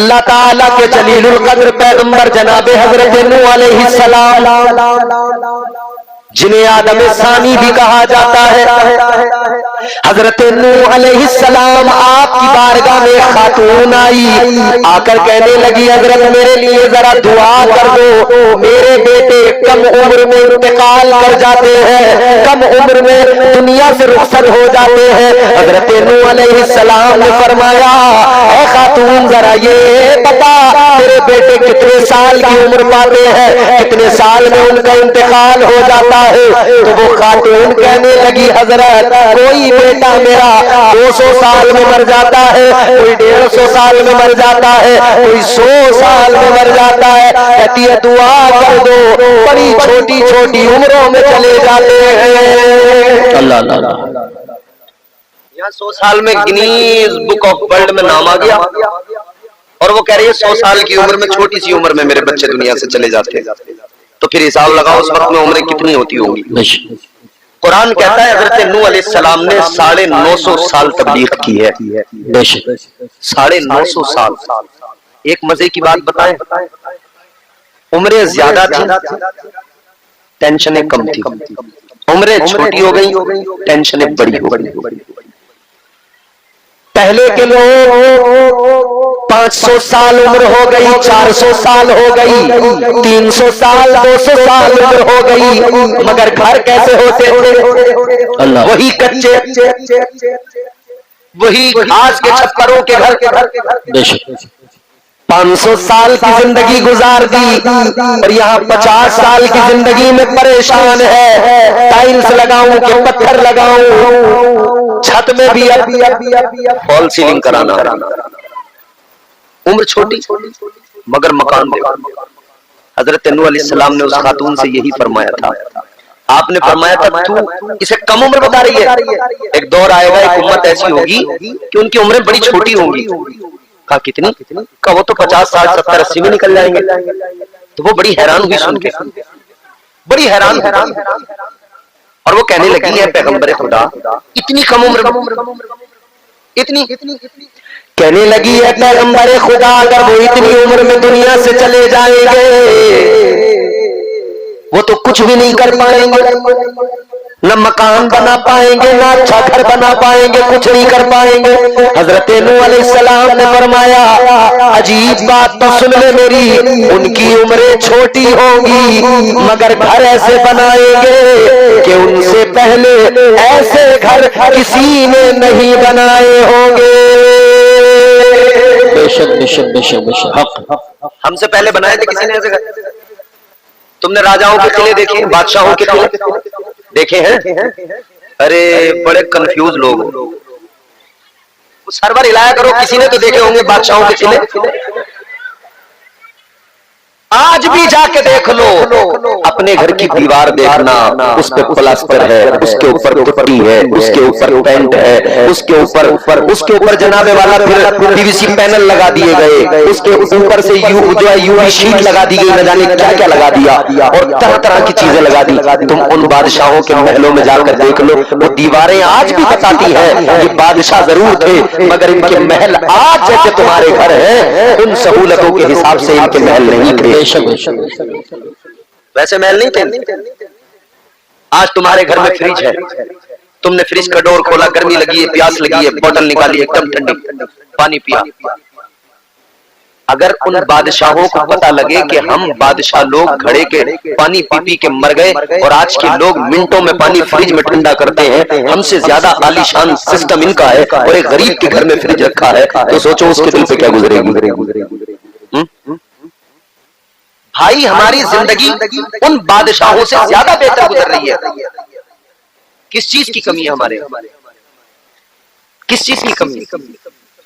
अल्लाह ताला के जलीलुल कद्र पैगंबर जनाबे हजरत नूह अलैहिस्सलाम, जिन्हें आदम सानी भी कहा जाता है, हजरत नूह अलैहिस्सलाम आपकी बारगाह में खातून आई, आकर कहने लगी हजरत मेरे लिए जरा दुआ कर दो, मेरे बेटे कम उम्र में इंतकाल कर जाते हैं, कम उम्र में दुनिया से रुखसत हो जाते हैं। हजरत नूह अलैहिस्सलाम ने फरमाया, ऐ खातून जरा ये बता तेरे बेटे कितने साल की उम्र पाते हैं, कितने साल में उनका इंतकाल हो जाता है। तो वो खातून कहने लगी हजरत कोई बेटा मेरा 200 साल में मर जाता है, कोई 150 साल में मर जाता है, कोई 100 साल में मर जाता है। कहती है दुआ कर दो, बड़ी छोटी छोटी उम्रों में चले जाते हैं। अल्लाह अल्लाह, यहाँ 100 साल में गिनीज बुक ऑफ वर्ल्ड में नाम आ गया और वो कह रही है 100 साल की उम्र में, छोटी सी उम्र में मेरे बच्चे दुनिया से चले जाते हैं। तो फिर हिसाब लगाओ उस वक्त में उम्रें कितनी होती होंगी। कुरान कहता है हजरत नूह अलैहिस्सलाम ने 950 साल तबलीग की है। 950 साल। एक मजे की बात बताएं, उम्रें ज्यादा थी, टेंशनें कम थी। उम्रें छोटी हो गई, टेंशनें बड़ी हो गई। पहले के लोग 500 साल उम्र हो गई, 400 साल हो गई, 300 साल 200 साल उम्र हो गई, मगर घर कैसे होते थे? वही कच्चे, वही घास के छप्परों के घर। 500 साल की जिंदगी गुजार दी और यहाँ 50 साल की जिंदगी में परेशान है। टाइल्स लगाऊं कि पत्थर लगाऊं, छत में भी फॉल सीलिंग कराना। उम्र छोटी मगर मकान देखो। हजरत नूह अलैहिस्सलाम ने उस खातून से यही फरमाया था। आपने फरमाया था तू इसे कम उम्र बता रही है, एक दौर आएगा, एक उम्मत ऐसी होगी कि उनकी उम्रें बड़ी छोटी होंगी। कहा कितनी? कहा वो तो 50 60 70 80 में निकल जाएंगे। तो वो बड़ी हैरान हुई सुन के, बड़ी हैरान। और वो कहने लगी है पैगंबर खुदा इतनी कम उम्र, इतनी कहने लगी है पैगंबर खुदा अगर वो इतनी उम्र में दुनिया से चले जाएंगे वो तो कुछ भी नहीं कर पाएंगे, न मकान बना पाएंगे, ना अच्छा घर बना पाएंगे, कुछ नहीं कर पाएंगे। हजरत नूह अलैहिस्सलाम ने फरमाया अजीब बात तो सुन ले मेरी, उनकी उम्रें छोटी होंगी मगर घर ऐसे बनाएंगे कि उनसे पहले ऐसे घर किसी ने नहीं बनाए होंगे। बेशक बेशक बेशक बेशक हक, हमसे पहले बनाए थे किसी ने ऐसे घर। तुमने राजाओं के किले देखे, बादशाहों के किले देखे हैं? अरे बड़े कंफ्यूज लोग, सर्वर हिलाया करो, किसी ने तो देखे होंगे बादशाहों के किले। आज भी जाके देख लो, अपने घर की दीवार देखना, उस पे प्लास्टर है, उसके ऊपर पुट्टी है, उसके ऊपर पेंट है, उसके ऊपर जनाबे वाला फिर पीवीसी पैनल लगा दिए गए, उसके ऊपर से यूवी शीट लगा दी गई, न जाने क्या क्या लगा दिया और तरह तरह की चीजें लगा दी। तुम उन बादशाहों के महलों में जाकर देख लो, वो दीवारें आज भी बताती है ये बादशाह जरूर थे मगर इनके महल आज जैसे तुम्हारे घर हैं उन सहूलतों के हिसाब से इनके महल नहीं थे। वैसे महल नहीं थे। आज तुम्हारे घर में फ्रिज है, तुमने फ्रिज का डोर खोला, गर्मी लगी है, प्यास लगी है, बोतल निकाली, एकदम ठंडी पानी पिया। अगर उन बादशाहों को पता लगे कि हम बादशाह लोग घड़े के पानी पी पी के मर गए और आज के लोग मिनटों में पानी फ्रिज में ठंडा करते हैं, हमसे ज्यादा आलीशान सिस्टम इनका है और एक गरीब के घर में फ्रिज रखा है, तो सोचो उसके दिल पे क्या गुजरेगी। भाई हमारी जिंदगी उन बादशाहों से ज्यादा बेहतर गुजर रही है। किस चीज की कमी है हमारे, किस चीज की कमी?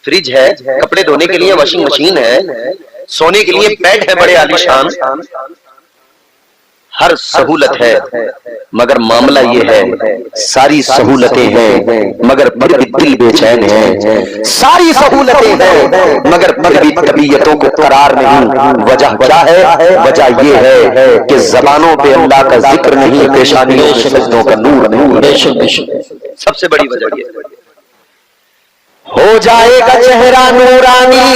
फ्रिज है, कपड़े धोने के लिए वॉशिंग मशीन है, सोने के लिए बेड है बड़े आलीशान, हर सहूलत है मगर मामला ये है सारी सहूलतें हैं मगर फिर भी दिल बेचैन है। सारी सहूलतें हैं मगर फिर भी तबीयतों को करार नहीं। वजह क्या है? वजह ये है कि जबानों पे अल्लाह का जिक्र नहीं, पेशानियों पे सजदों का नूर नहीं। सबसे बड़ी वजह ये हो जाएगा चेहरा नूरानी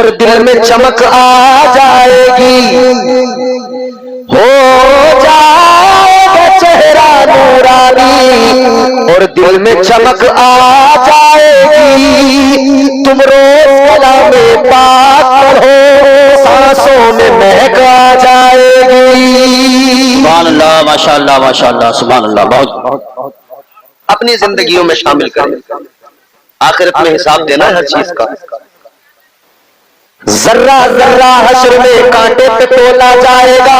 और दिल में चमक आ जाएगी, हो जाएगा चेहरा नूरानी और दिल में चमक आ जाएगी। तुम रोज कलामे पाक पढ़ो, सांसों में महक आ जाएगी। सुभान अल्लाह, माशाअल्लाह माशाअल्लाह, सुभान अल्लाह। बहुत अपनी जिंदगियों में शामिल करें, आखिरत में हिसाब देना है हर चीज का। जर्रा जर्रा हश्र में कांटे पे तोला जाएगा,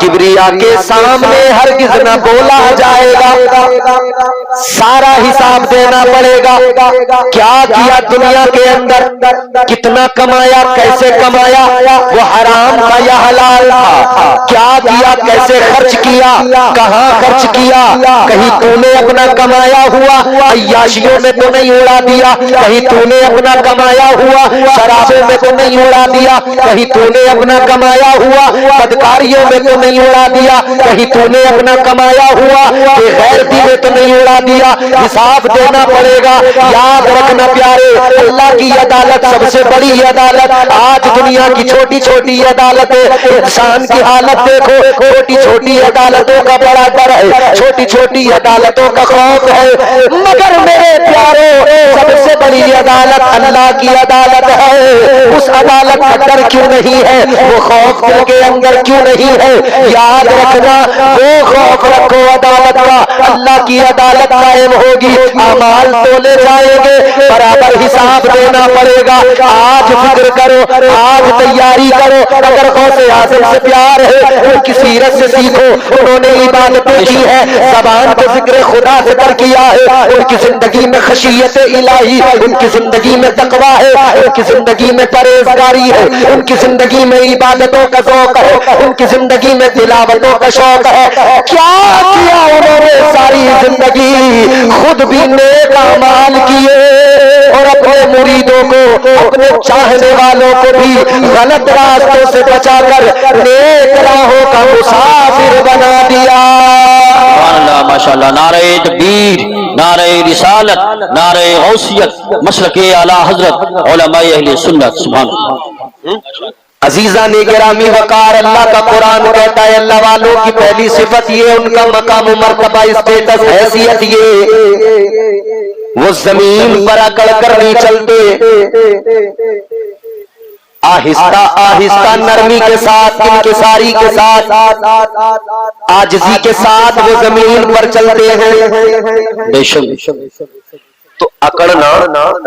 किबरिया के सामने हरगिज न बोला जाएगा। सारा हिसाब देना पड़ेगा, क्या किया दुनिया के अंदर, कितना कमाया, कैसे कमाया, वो हराम था या हलाल था, क्या किया, कैसे खर्च किया, कहाँ खर्च किया, कहीं तूने अपना कमाया हुआ अय्याशियों में तो नहीं उड़ा दिया, कहीं तूने अपना कमाया हुआ शराबों में तो नहीं उड़ा दिया, कहीं तूने अपना कमाया हुआ बदकारियों में तो नहीं उड़ा दिया, कहीं तूने अपना कमाया हुआ बेगैरती में तो नहीं उड़ा दिया। हिसाब देना पड़ेगा। याद रखना प्यारे, अल्लाह की अदालत सबसे बड़ी अदालत। आज दुनिया की छोटी छोटी अदालतें, इंसान की हालत देखो, छोटी छोटी अदालतों का बड़ा डर है, छोटी छोटी अदालतों का खौफ है, मगर मेरे प्यारो सबसे बड़ी अदालत अल्लाह की अदालत है। उस अदालत का डर क्यों नहीं है, वो खौफ दिल के अंदर क्यों नहीं है? याद रखना, वो खौफ रखो अदालत का, अल्लाह की अदालत कायम होगी, अमाल तोले जाएंगे, बराबर हिसाब देना पड़ेगा। आज फिक्र करो, आज तैयारी करो। अगर गौसे आज़म से प्यार है, उनकी सीरत से सीखो, उन्होंने इबादतें की है, ज़बान को जिक्र खुदा से कर किया है, उनकी जिंदगी में खशियत इलाही, उनकी जिंदगी में तकवा है, उनकी जिंदगी में परहेजगारी है, उनकी जिंदगी में इबादतों का शौक है, उनकी जिंदगी में तिलावतों का शौक है। क्या किया उन्होंने सारी जिंदगी, खुद भी नेक अमाल किए और अपने मुरीदों को, अपने चाहने वालों को भी गलत रास्तों से बचाकर नेक राहों का मुसाफिर बना दिया। माशाअल्लाह, नारे तकबीर, नारे रिसालत, नारे गौसियत, मसलके आला हजरत उलमाए अहले सुन्नत। सुभान अल्लाह। अजीजा ने गिरामी वकार, अल्लाह का कुरान कहता है अल्लाह वालों की पहली सिफत ये, उनका मकाम मर्तबा स्टेटस हैसियत ये, वो जमीन पर अकड़ कर नहीं चलते, आहिस्ता आहिस्ता नरमी के साथ, इंकिसारी के साथ, आजिजी के साथ वो जमीन पर चलते हैं। बेशक तो अकड़ना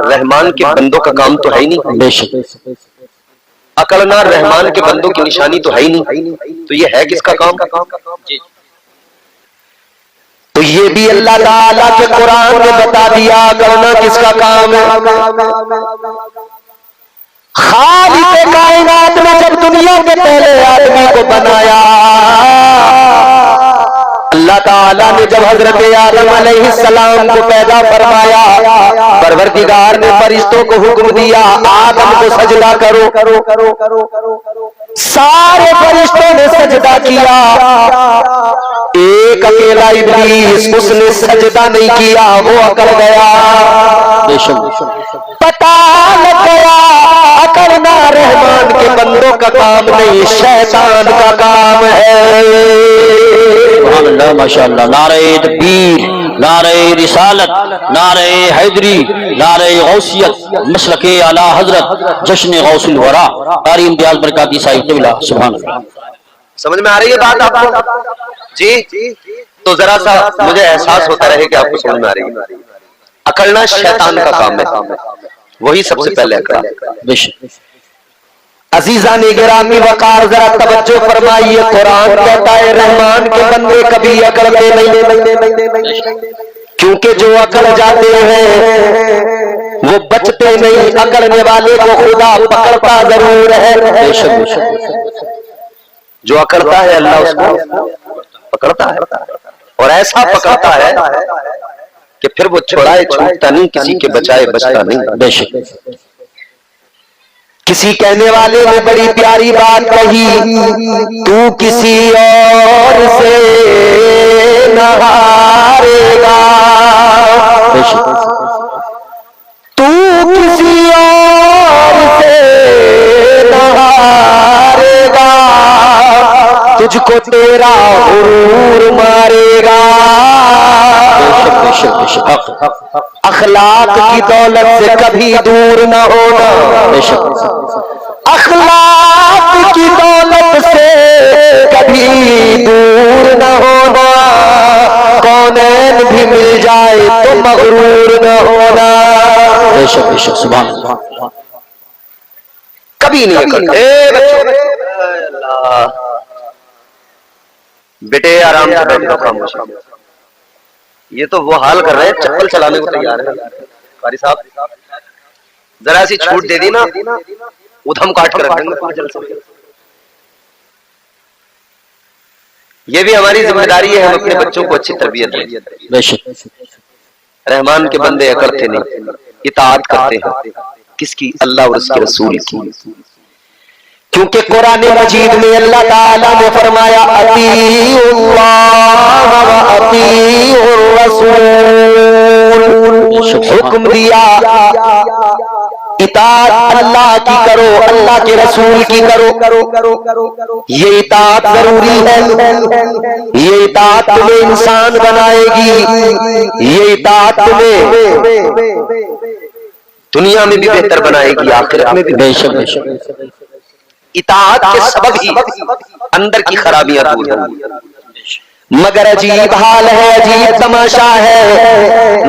रहमान के बंदों का काम तो है ही नहीं, बेशक अकड़ना रहमान के बंदों की निशानी तो है ही नहीं, तो ये है किसका काम? तो ये भी अल्लाह ताला के कुरान ने बता दिया, अकड़ना किसका काम है। खालिक कायनात ने जब दुनिया के पहले आदमी को बनाया, अल्लाह ताला ने जब हजरत आदम अलैहिस्सलाम को पैदा फरमाया, परवरदिगार ने फरिश्तों को हुक्म दिया आदम को सजदा करो। सारे फरिश्तों ने सजदा किया, एक अकेला इब्लीस उसने सजदा नहीं किया, वो अकड़ गया। पता लग गया अकड़ना रहमान के बंदों का काम नहीं, शैतान का काम है। माशाअल्लाह, नारे तकबीर, नारे रिसालत, नारे हैदरी, नारे गौसियत, मसलके आला हजरत जश्न गौसुल वरा कारी इम्तियाज बरकाती साहिब क़िबला। सुभान अल्लाह। समझ में आ रही है बात आपको? जी, तो जरा सा मुझे एहसास होता रहे कि आपको समझ में आ रही है। अकड़ना शैतान का काम है, वही सबसे पहले अकड़ा। अजीजा ने गिरामी वकार जरा तवज्जो फरमाइए, कुरान कहता है रहमान के बंदे कभी अकड़ते नहीं, क्योंकि जो अकड़ जाते हैं वो बचते नहीं, अकड़ने वाले को खुदा पकड़ता जरूर है। जो अकड़ता है अल्लाह उसको पकड़ता है, और ऐसा पकड़ता है कि फिर वो छुड़ाए छूटता नहीं, किसी के बचाए बचता नहीं। बेशक किसी कहने वाले ने बड़ी प्यारी बात कही, तू किसी और से न हारेगा, तू किसी और से तुझको तेरा गुरूर मारेगा। बेशक बेशक बेशक। अखलाक की दौलत से कभी दूर न होना, अखलाक की दौलत से कभी दूर न होना, कौनैन भी मिल जाए तो मगरूर न होना। बेशक बेशक सुभान अल्लाह। कभी नहीं करते। बेटे आराम से बैठो, खामोश। ये तो वो हाल कर रहे हैं, चप्पल चलाने को तैयार है। कारी साहब जरा सी छूट दे दी ना, उधम काट कर रख देंगे पूरे जलसे। ये भी हमारी जिम्मेदारी है, हम अपने बच्चों को अच्छी तरबियत दें। रहमान के बंदे करते नहीं, इताअत करते हैं किसकी? अल्लाह और उसके रसूल की। क्योंकि कुरान मजीद में अल्लाह ताला ने फरमाया अतीउल्लाह व अतीउर रसूल, हुक्म दिया इताअत अल्लाह की करो, अल्लाह के रसूल की करो। ये इताअत जरूरी है, ये इताअत तुम्हें इंसान बनाएगी, ये इताअत तुम्हें दुनिया में भी बेहतर बनाएगी, आखिरत में भी। बेशक बेशक। इताअत के सबब ही अंदर की खराबियां दूर होंगी। मगर अजीब हाल है, अजीब तमाशा है,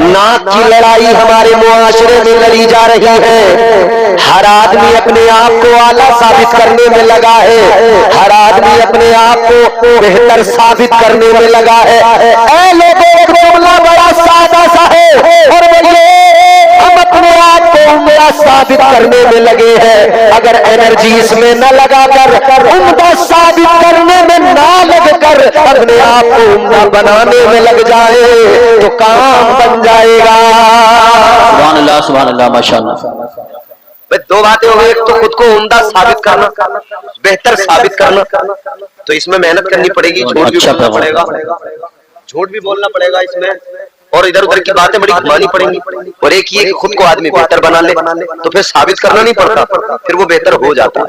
नाक की लड़ाई हमारे मुआशरे में लड़ी जा रही है। हर आदमी अपने आप को आला साबित करने में लगा है, हर आदमी अपने आप को बेहतर साबित करने में लगा है। ऐ लोगों, मामला बड़ा सादा सा है और हम अपने आप को उम्दा साबित करने में लगे हैं। अगर एनर्जी इसमें न लगाकर उम्दा साबित करने में ना लगकर अपने आप को उम्दा बनाने में लग जाए तो काम बन जाएगा। सुभान अल्लाह सुभान अल्लाह माशाअल्लाह। दो बातें हो गई, एक तो खुद को उम्दा साबित करना, बेहतर साबित करना, तो इसमें मेहनत करनी पड़ेगी, झूठ भी बोलना पड़ेगा, झूठ भी बोलना पड़ेगा इसमें, और इधर उधर की बातें बड़ी घुमानी पड़ेंगी। और एक ये कि खुद को आदमी बेहतर बना ले तो फिर साबित करना नहीं पड़ता, फिर वो बेहतर हो जाता है।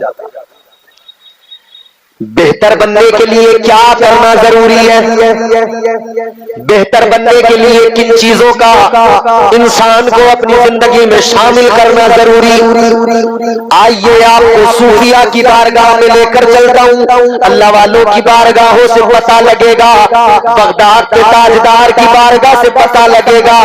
बेहतर बनने के लिए क्या करना जरूरी है? बेहतर बनने के लिए किन चीजों का इंसान को अपनी जिंदगी में शामिल करना जरूरी? आइए आपको सूफिया की बारगाह में लेकर चलता हूँ, अल्लाह वालों की बारगाहों से पता लगेगा, बगदाद के ताजदार की बारगाह से पता लगेगा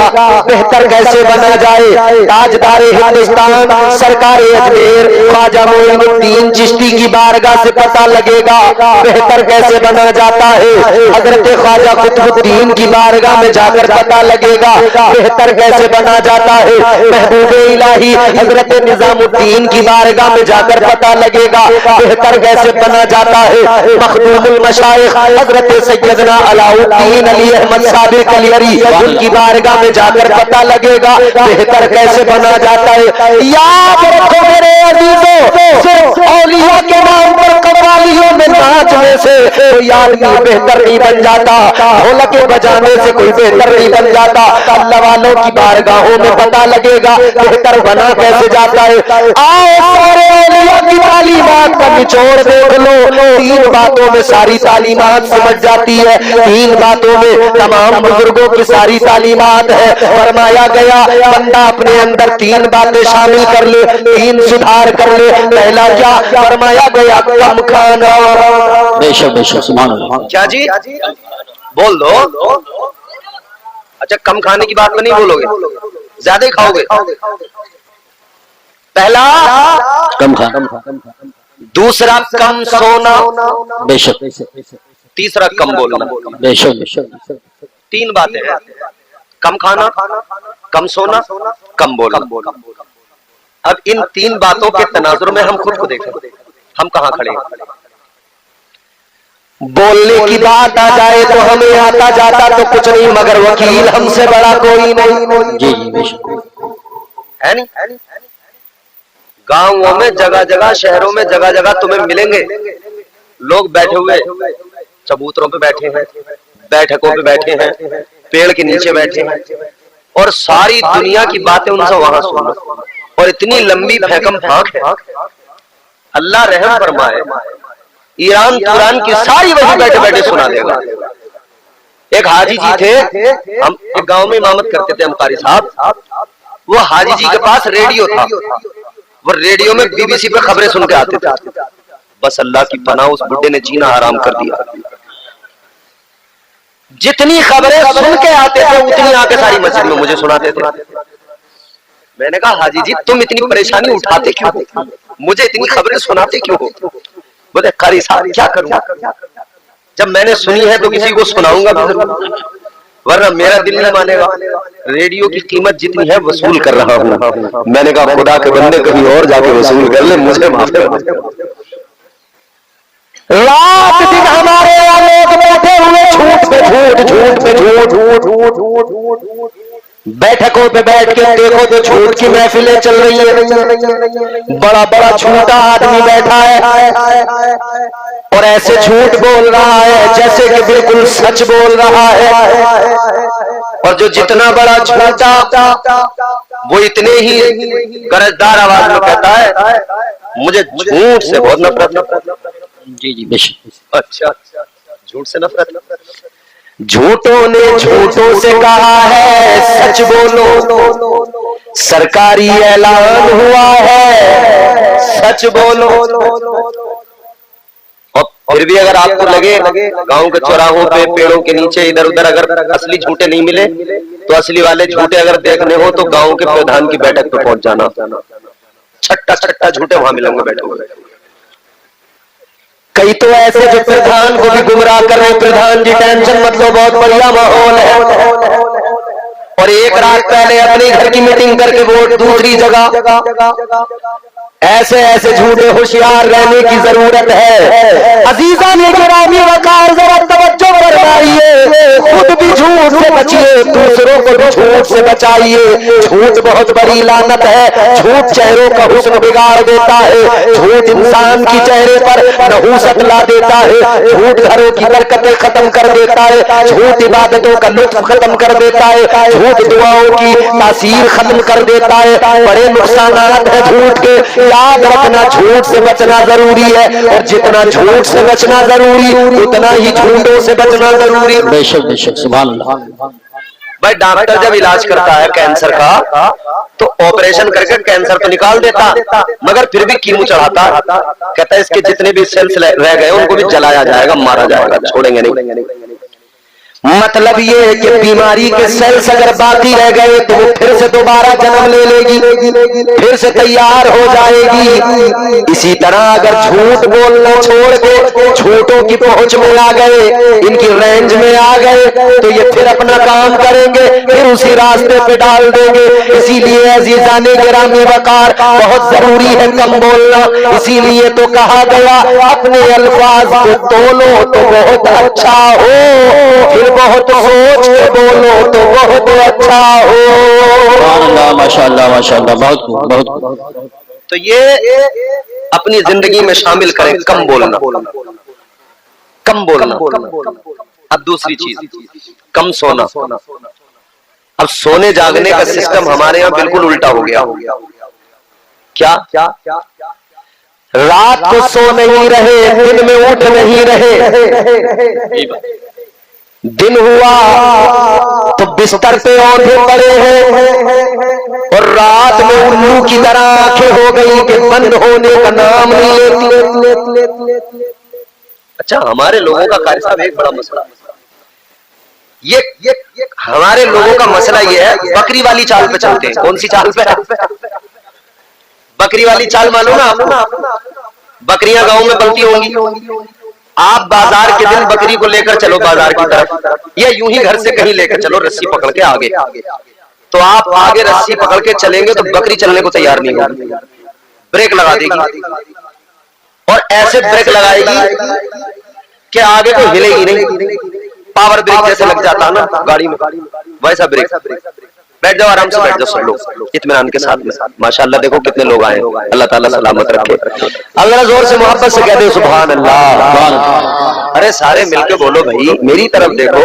बेहतर कैसे बना जाए। ताजदार हिंदुस्तान सरकार अजमेर ख्वाजा मोइनुद्दीन चिश्ती की बारगाह से पता लगेगा बेहतर कैसे बना जाता है। हजरत ख्वाजा कुतुबुद्दीन की बारगाह में जाकर पता लगेगा बेहतर कैसे बना जाता है। महबूब इलाही हजरत निजामुद्दीन की बारगाह में जाकर पता लगेगा बेहतर कैसे बना जाता है। मखदूमुल मशाइख हजरत सैयदना अलाउद्दीन अली अहमद साबिक अली उनकी बारगाह में जाकर पता लगेगा बेहतर कैसे बना जाता है। याद रखो मेरे अजीजों, सिर्फ औलिया के नाम पर कव्वालियों में नाचने से कोई आदमी बेहतर नहीं बन जाता, ढोलक बजाने से कोई बेहतर नहीं बन जाता। अल्लाह वालों की बारगाहों में पता लगेगा बेहतर बना कैसे जाता है। आओ सारे औलिया की तालीमात का निचोड़ देख लो, तीन बातों में सारी तालीमात समझ जाती है, तीन बातों में तमाम बुजुर्गों की सारी तालीमात है। फरमाया गया बंदा अपने अंदर तीन बातें शामिल कर ले, तीन सुधार कर ले। पहला क्या फरमाया गया? कम खाना। बेशक बेशक सुभान अल्लाह। क्या जी बोल दो। अच्छा, कम खाने की बात तो नहीं बोलोगे, ज्यादा ही खाओगे। पहला कम खा, दूसरा कम सोना, बेशक तीसरा कम बोलना। बेशक बेशक। तीन बातें हैं, कम खाना, कम सोना, कम बोलना। अब इन तीन बातों के तनाजुर में हम खुद को देखें, हम कहां खड़े हैं। बोलने की बात आ जाए तो हमें आता जाता तो कुछ नहीं, मगर वकील हमसे बड़ा कोई नहीं। जी जी बेशक है नहीं। गांवों में जगह जगह, शहरों में जगह जगह तुम्हें मिलेंगे लोग बैठे हुए, चबूतरों पे बैठे हैं, बैठकों पे बैठे हैं, पेड़ के नीचे बैठे हैं, और सारी दुनिया की बातें उनसे वहां सुनो। और इतनी लंबी फैकम फाक है, अल्लाह रहम फरमाए। ईरान तुरान की सारी वही बैठे बैठे सुना देगा। एक हाजी जी थे, हम एक गांव में इमामत करते थे हम कारी साहब, वो हाजी जी के पास रेडियो था, वो रेडियो में बीबीसी पे खबरें सुन के आते थे। बस अल्लाह की पनाह उस बुड्ढे ने जीना हराम कर दिया। जितनी खबरें सुन के आते थे उतनी आके सारी मस्जिद में मुझे सुनाते थे। मैंने कहा हाजी जी तुम इतनी परेशानी उठाते क्यों हो, मुझे इतनी खबरें सुनाते क्यों हो? बोले कारी साहब क्या करूं, जब मैंने सुनी है तो किसी को सुनाऊंगा, वरना मेरा दिल नहीं मानेगा। रेडियो की कीमत जितनी है वसूल कर रहा हूं। मैंने कहा खुदा के बंदे कहीं और जाके वसूल कर ले, मुझे माफ कर। रात दिन हमारे लोग बैठे हुए झूठ पे झूठ, झूठ पे झूठ, झूठ झूठ झूठ, बैठकों पे बैठ के देखो तो झूठ की महफिलें चल रही है। बड़ा बड़ा झूठा आदमी बैठा है और ऐसे झूठ बोल रहा है जैसे कि बिल्कुल सच बोल रहा है। और जो जितना बड़ा झूठा वो इतने ही गरजदार आवाज में कहता है मुझे झूठ से बहुत नफरत। जी जी बेशक। अच्छा, झूठ से नफरत। झूठों ने झूठों से कहा है सच बोलो, सरकारी ऐलान हुआ है सच बोलो। और फिर भी अगर आपको लगे गांव के चौराहों पे पेड़ों के नीचे इधर उधर अगर असली झूठे नहीं मिले तो असली वाले झूठे अगर देखने हो तो गांव के प्रधान की बैठक पे पहुंच जाना, छट्टा छट्टा झूठे वहां मिलेंगे बैठे हुए। कई तो ऐसे जो प्रधान को भी गुमराह कर रहे, प्रधान जी टेंशन मतलब बहुत बढ़िया माहौल है, और एक रात पहले अपने घर की मीटिंग करके वोट दूसरी जगह। ऐसे ऐसे झूठे होशियार रहने की जरूरत है। अजीजा ने गिरामी वकार जरा तवज्जो फरमाइए, खुद भी झूठ से बचिए, दूसरों को भी झूठ से बचाइए। झूठ बहुत बड़ी लानत है, झूठ चेहरों का हुस्न बिगाड़ देता है, झूठ इंसान की चेहरे पर नहूसत ला देता है, झूठ घरों की बरकतें खत्म कर देता है, झूठ इबादतों का लुत्फ खत्म कर देता है, झूठ दुआओं की तासीर खत्म कर देता है। बड़े नुकसानात है झूठ के। याद रखना झूठ से बचना जरूरी है, और जितना झूठ से बचना जरूरी उतना ही झूठों से बचना जरूरी। बेशक बेशक सुभान अल्लाह। भाई डॉक्टर जब इलाज करता है कैंसर का तो ऑपरेशन करके कैंसर तो निकाल देता, मगर फिर भी कीमो चढ़ाता, कहता है इसके जितने भी सेल्स रह गए उनको भी जलाया जाएगा, मारा जाएगा, छोड़ेंगे नहीं। मतलब ये है कि बीमारी के सेल्स अगर बाकी रह गए तो वो फिर से दोबारा जन्म ले लेगी, फिर से तैयार हो जाएगी। इसी तरह अगर झूठ बोलना छोड़ के झूठों की पहुंच में आ गए, इनकी रेंज में आ गए, तो ये फिर अपना काम करेंगे, फिर उसी रास्ते पे डाल देंगे। इसीलिए अजीजाने गिरामी वकार बहुत जरूरी है कम बोलना। इसीलिए तो कहा गया अपने अल्फाज को तोलो तो बहुत अच्छा हो, फिर बहुत सोच के बोलो तो बहुत अच्छा हो। माशाअल्लाह माशाअल्लाह, बहुत। तो ये अपनी जिंदगी में शामिल करें, कम बोलना, कम बोलना। अब दूसरी चीज कम सोना। अब सोने जागने का सिस्टम हमारे यहाँ बिल्कुल उल्टा हो गया। क्या रात को सो नहीं रहे, दिन में उठ नहीं रहे, दिन हुआ तो बिस्तर पे औंधे पड़े हैं, और रात में उल्लू की तरह आंखें हो गई कि बंद होने का नाम नहीं लेती। अच्छा, हमारे लोगों का कारी साहब एक बड़ा मसला, ये हमारे लोगों का मसला ये है, बकरी वाली चाल पे चलते हैं। कौन सी चाल पे? बकरी वाली चाल मालूम ना आपको? बकरियां गांव में पलती होंगी, आप बाजार के दिन बकरी को लेकर चलो बाजार की तरफ, या यूं ही घर से कहीं लेकर चलो रस्सी पकड़ के आगे, तो आप आगे रस्सी पकड़ के चलेंगे तो बकरी चलने को तैयार नहीं होगी, ब्रेक लगा देगी, और ऐसे ब्रेक लगाएगी कि आगे तो हिलेगी नहीं, पावर ब्रेक जैसे लग जाता है ना गाड़ी में, वैसा ब्रेक। बैठ जाओ, आराम से बैठ जाओ सब लोग इत्मीनान के साथ में। माशाअल्लाह देखो कितने लोग आए, अल्लाह ताला सलामत रखे। अल्लाह जोर से मोहब्बत से कह दे सुभान अल्लाह। अरे सारे मिलके बोलो भाई, मेरी तरफ देखो,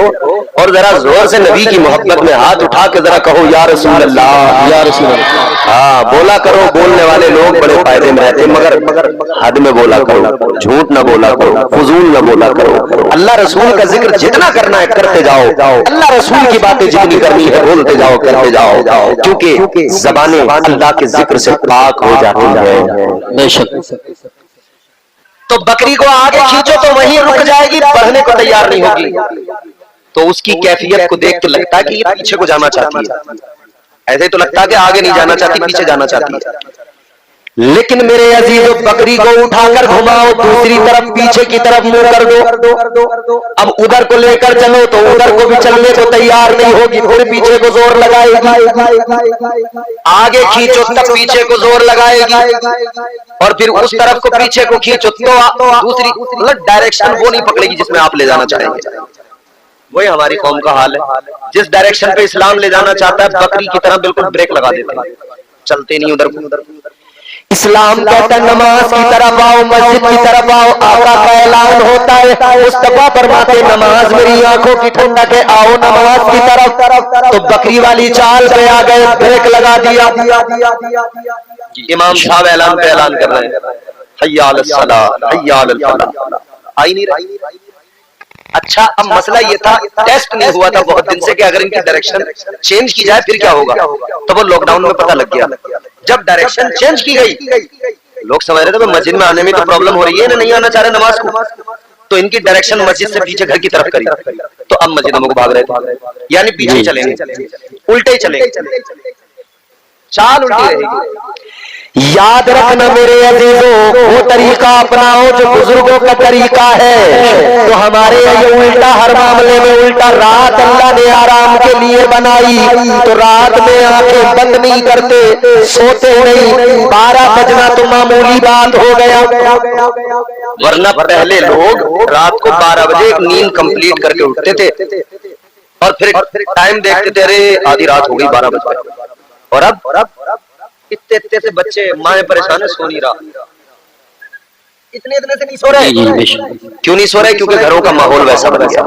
और जरा जोर से नबी की मोहब्बत में हाथ उठा के जरा कहो या रसूल अल्लाह, या रसूल अल्लाह। हाँ बोला करो, बोलने वाले लोग बड़े फायदे में रहते, मगर हद में बोला करो, झूठ ना बोला करो, फजूल ना बोला करो। अल्लाह रसूल का जिक्र जितना करना है करते जाओ, अल्लाह रसूल की बातें जितनी करनी है बोलते जाओ, करते जाओ, क्योंकि ज़बानें अल्लाह के जिक्र से पाक हो जाती है। बेशक। तो बकरी को आगे खींचो तो वहीं रुक जाएगी, बढ़ने को तैयार नहीं होगी। तो उसकी कैफियत को देख के लगता है कि ये पीछे को जाना चाहती है, ऐसे तो लगता है कि आगे नहीं जाना चाहती, पीछे जाना चाहती है। लेकिन मेरे अजीजों, बकरी को उठाकर घुमाओ, दूसरी तरफ पीछे की तरफ मुंह कर दो। अब उधर को लेकर चलो तो उधर को भी चलने को तैयार नहीं होगी, फिर पीछे को जोर लगाएगी। आगे खींचो तब पीछे को जोर लगाएगी, और फिर उस तरफ को पीछे को खींचो तो दूसरी मतलब डायरेक्शन वो नहीं पकड़ेगी जिसमें आप ले जाना चाहेंगे। वही हमारी कौम का हाल है, जिस डायरेक्शन पे इस्लाम ले जाना चाहता है बकरी की तरह बिल्कुल ब्रेक लगा देते हैं, चलते नहीं उधर को। इस्लाम कहता है नमाज की तरफ आओ, मस्जिद की तरफ आओ, आका का ऐलान होता है, मुस्तफा फरमाते नमाज मेरी आंखों की ठंडक है, आओ नमाज की तरफ। तो बकरी वाली चाल पे आ गए, ब्रेक लगा दिया। इमाम साहब ऐलान पे ऐलान कर रहे हैं, हय्या अलस सलाह, हय्या अलल फलाह, आई नहीं रही। अच्छा, अब मसला ये था, टेस्ट नहीं हुआ था बहुत दिन से कि अगर इनकी डायरेक्शन चेंज की जाए फिर क्या होगा। तो वो लॉकडाउन में पता लग गया। जब डायरेक्शन चेंज की गई, लोग समझ रहे थे मस्जिद में आने में तो प्रॉब्लम हो रही है, नहीं आना चाह रहे नमाज को, तो इनकी डायरेक्शन मस्जिद से पीछे घर की तरफ करी, तो अब मस्जिदों को भाग रहे थे, यानी पीछे चलेंगे, उल्टे ही चलेंगे, चाल उल्टी रहेगी। याद रखना मेरे अजीजों, वो तरीका अपनाओ जो बुजुर्गों का तरीका है। तो हमारे ये उल्टा, हर मामले में उल्टा। रात अल्लाह ने आराम के लिए बनाई, तो रात में आंखें बंद नहीं करते, सोते नहीं, 12 बजना तो मामूली बात हो गया। वरना पहले लोग रात को 12 बजे एक नींद कंप्लीट करके उठते थे और फिर टाइम देखते थे, अरे आधी रात हो गई, 12 बज गए। और अब इतने से बच्चे, माए परेशान है, सो नहीं रहा, इतने से नहीं सो रहे। क्यों नहीं सो रहे? क्योंकि घरों का माहौल वैसा बन गया।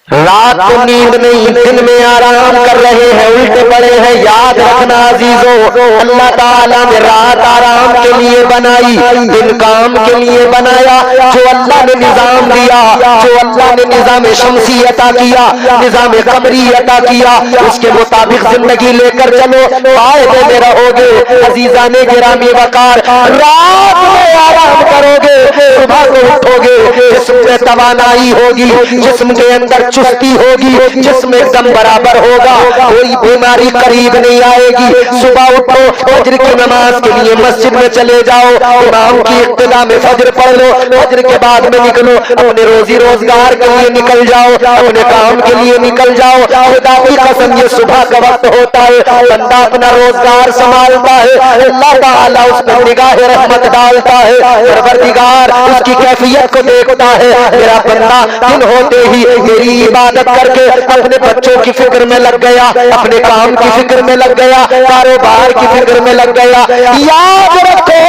रात को नींद नहीं, दिन में आराम कर रहे हैं, उल्टे पड़े हैं। याद रखना अजीजों, अल्लाह ताला ने रात आराम के लिए बनाई, दिन काम के लिए बनाया। जो अल्लाह ने निजाम दिया, जो अल्लाह ने निजाम शमसी अता किया, निजाम कमरी अता किया, उसके मुताबिक जिंदगी लेकर चलो, फायदे में रहोगे। अजीजाने गिरामी वकार, रात में आराम करोगे, सुबह को उठोगे, जिस्म में तवानाई होगी, जिस्म के अंदर चुस्ती होगी, जिस्म एकदम बराबर होगा, कोई बीमारी करीब नहीं आएगी। सुबह उठो, फजर की नमाज के लिए मस्जिद में चले जाओ, इमाम की इक्तिदा में फजर पढ़ लो, फजर के बाद में निकलो, अपने रोजी रोजगार के लिए निकल जाओ, अपने काम के लिए निकल जाओ। खुदा की कसम, ये सुबह का वक्त होता है, बंदा अपना रोजगार संभालता है, अल्लाह ताला उस पर निगाह रहमत डालता है, परवरदिगार उसकी कैफियत को देखता है। मेरा बंदा दिन होते ही मेरी इबादत करके अपने बच्चों की फिक्र में लग गया, अपने काम की फिक्र में लग गया, कारोबार की फिक्र में लग गया। याद रखो,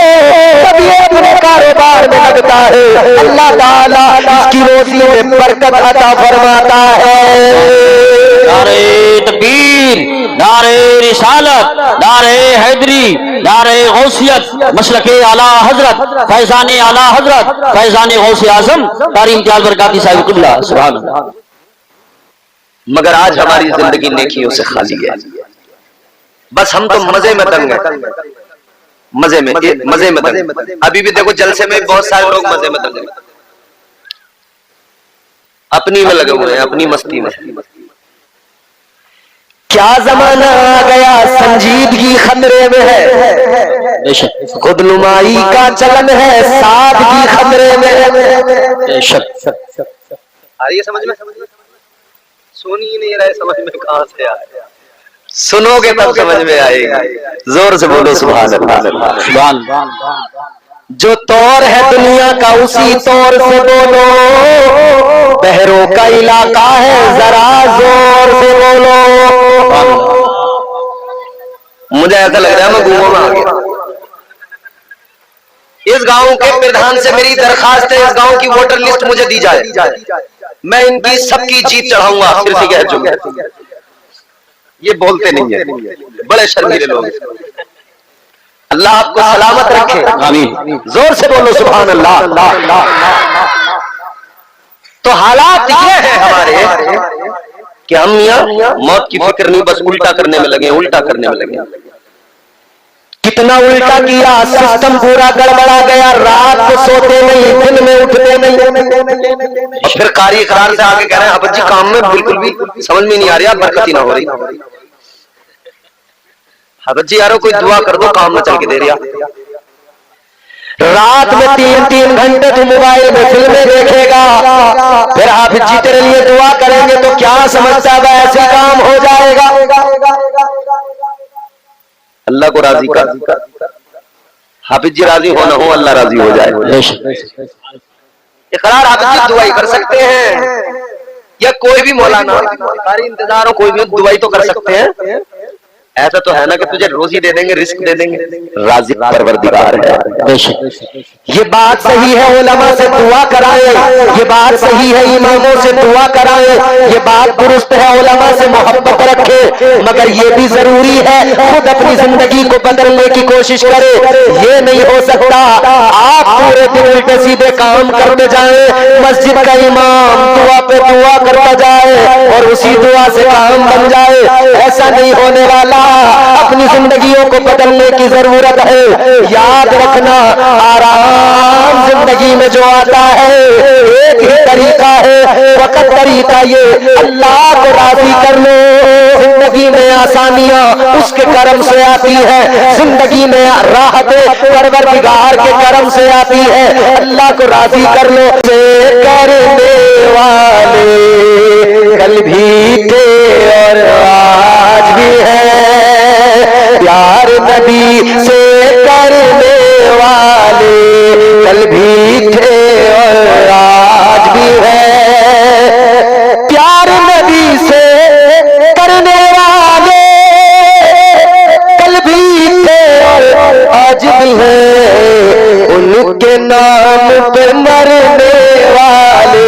जब ये अपने कारोबार में लगता है, अल्लाह ताला इसकी रोजी में बरकत अता फरमाता है। नारे तकबीर, नारे रिसालत, नारे हैदरी, नारे गौसियत, मसलके आला हजरत, फैजान आला हजरत, फैजान गौसे आजम कारी इम्तियाज बरकाती साहिब क़िबला, सुभान अल्लाह। मगर आज हमारी जिंदगी नेकियों से खाली है, बस हम तो मजे में तंग हैं, मजे में तंग। अभी भी देखो जलसे में बहुत सारे लोग मजे में तंग हैं, अपनी में लगे हुए हैं, अपनी मस्ती में। क्या जमाना आ गया, संजीदगी खतरे में है, खुदनुमाई का चलन है, सादगी खतरे में है। आ रही है समझ में? सुन ही नहीं रहे, समझ में कहां से आए? सुनोगे तब समझ में आएगी। जोर से बोलो सुभान अल्लाह। सुभान। जो तौर है दुनिया का उसी तौर से बोलो, बहरों का इलाका है जरा जोर से बोलो। मुझे ऐसा लग रहा है मैं गुमों में आ गया। इस गांव के प्रधान से मेरी दरखास्त है, इस गांव की वोटर लिस्ट मुझे दी जाए, मैं इनकी सबकी जीत चढ़ाऊंगा। फिर से कह चुके, ये बोलते नहीं है, बड़े शर्मीले लोग। अल्लाह आपको सलामत रखे, आमीन। जोर से बोलो सुभान अल्लाह। तो हालात ये है हमारे कि हम यहाँ मौत की फिक्र नहीं, बस उल्टा करने में लगे, उल्टा करने में लगे। कितना उल्टा किया, सिस्टम पूरा गड़बड़ा गया, रात को सोते नहीं, दिन में उठते नहीं। फिर कारी करार से आगे कह रहे हैं अब जी काम में बिल्कुल भी समझ में नहीं आ रही, बरकत ही ना हो रही। अब जी यारो कोई दुआ कर दो, काम में चल के दे रहा। रात में 3-3 घंटे तू मोबाइल में फिल्में देखेगा, फिर हाफिज जी तेरे लिए दुआ करेंगे तो क्या समझता है ऐसे काम हो जाएगा। अल्लाह को राजी कर, हाफिज जी राजी हो ना हो, अल्लाह राजी हो जाए। इकरार हाफिज जी दुआई कर सकते हैं, या कोई भी मौलाना कारी इंतजार हो, कोई भी दुआई तो कर सकते हैं। ऐसा तो है ना कि तुझे रोजी दे देंगे, रिस्क दे देंगे, राजी परवरदिगार है। ये बात सही है, उलमा से दुआ कराए, ये बात सही है, इमामों से दुआ कराए, ये बात दुरुस्त है, उलमा से मोहब्बत रखे, मगर ये भी जरूरी है खुद अपनी जिंदगी को बदलने की कोशिश करे। ये नहीं हो सकता आप पूरे दिन उल्टे सीधे काम करते जाए, मस्जिद का इमाम दुआ पे दुआ करता जाए और उसी दुआ से काम बन जाए, ऐसा नहीं होने वाला। अपनी जिंदगियों को बदलने की जरूरत है। याद रखना, आराम जिंदगी में जो आता है एक ही तरीका है, वक्त तरीका ये अल्लाह को राजी कर लो। जिंदगी में आसानियां उसके करम से आती है, जिंदगी में राहतें परवरदिगार के करम से आती है। अल्लाह को राजी कर लो। करने वाले कल भी थे और आज भी है, प्यार नबी से करने वाले कल भी थे और आज भी है। प्यार नबी से करने वाले कल भी थे और आज भी है। उनके नाम पे मरने वाले,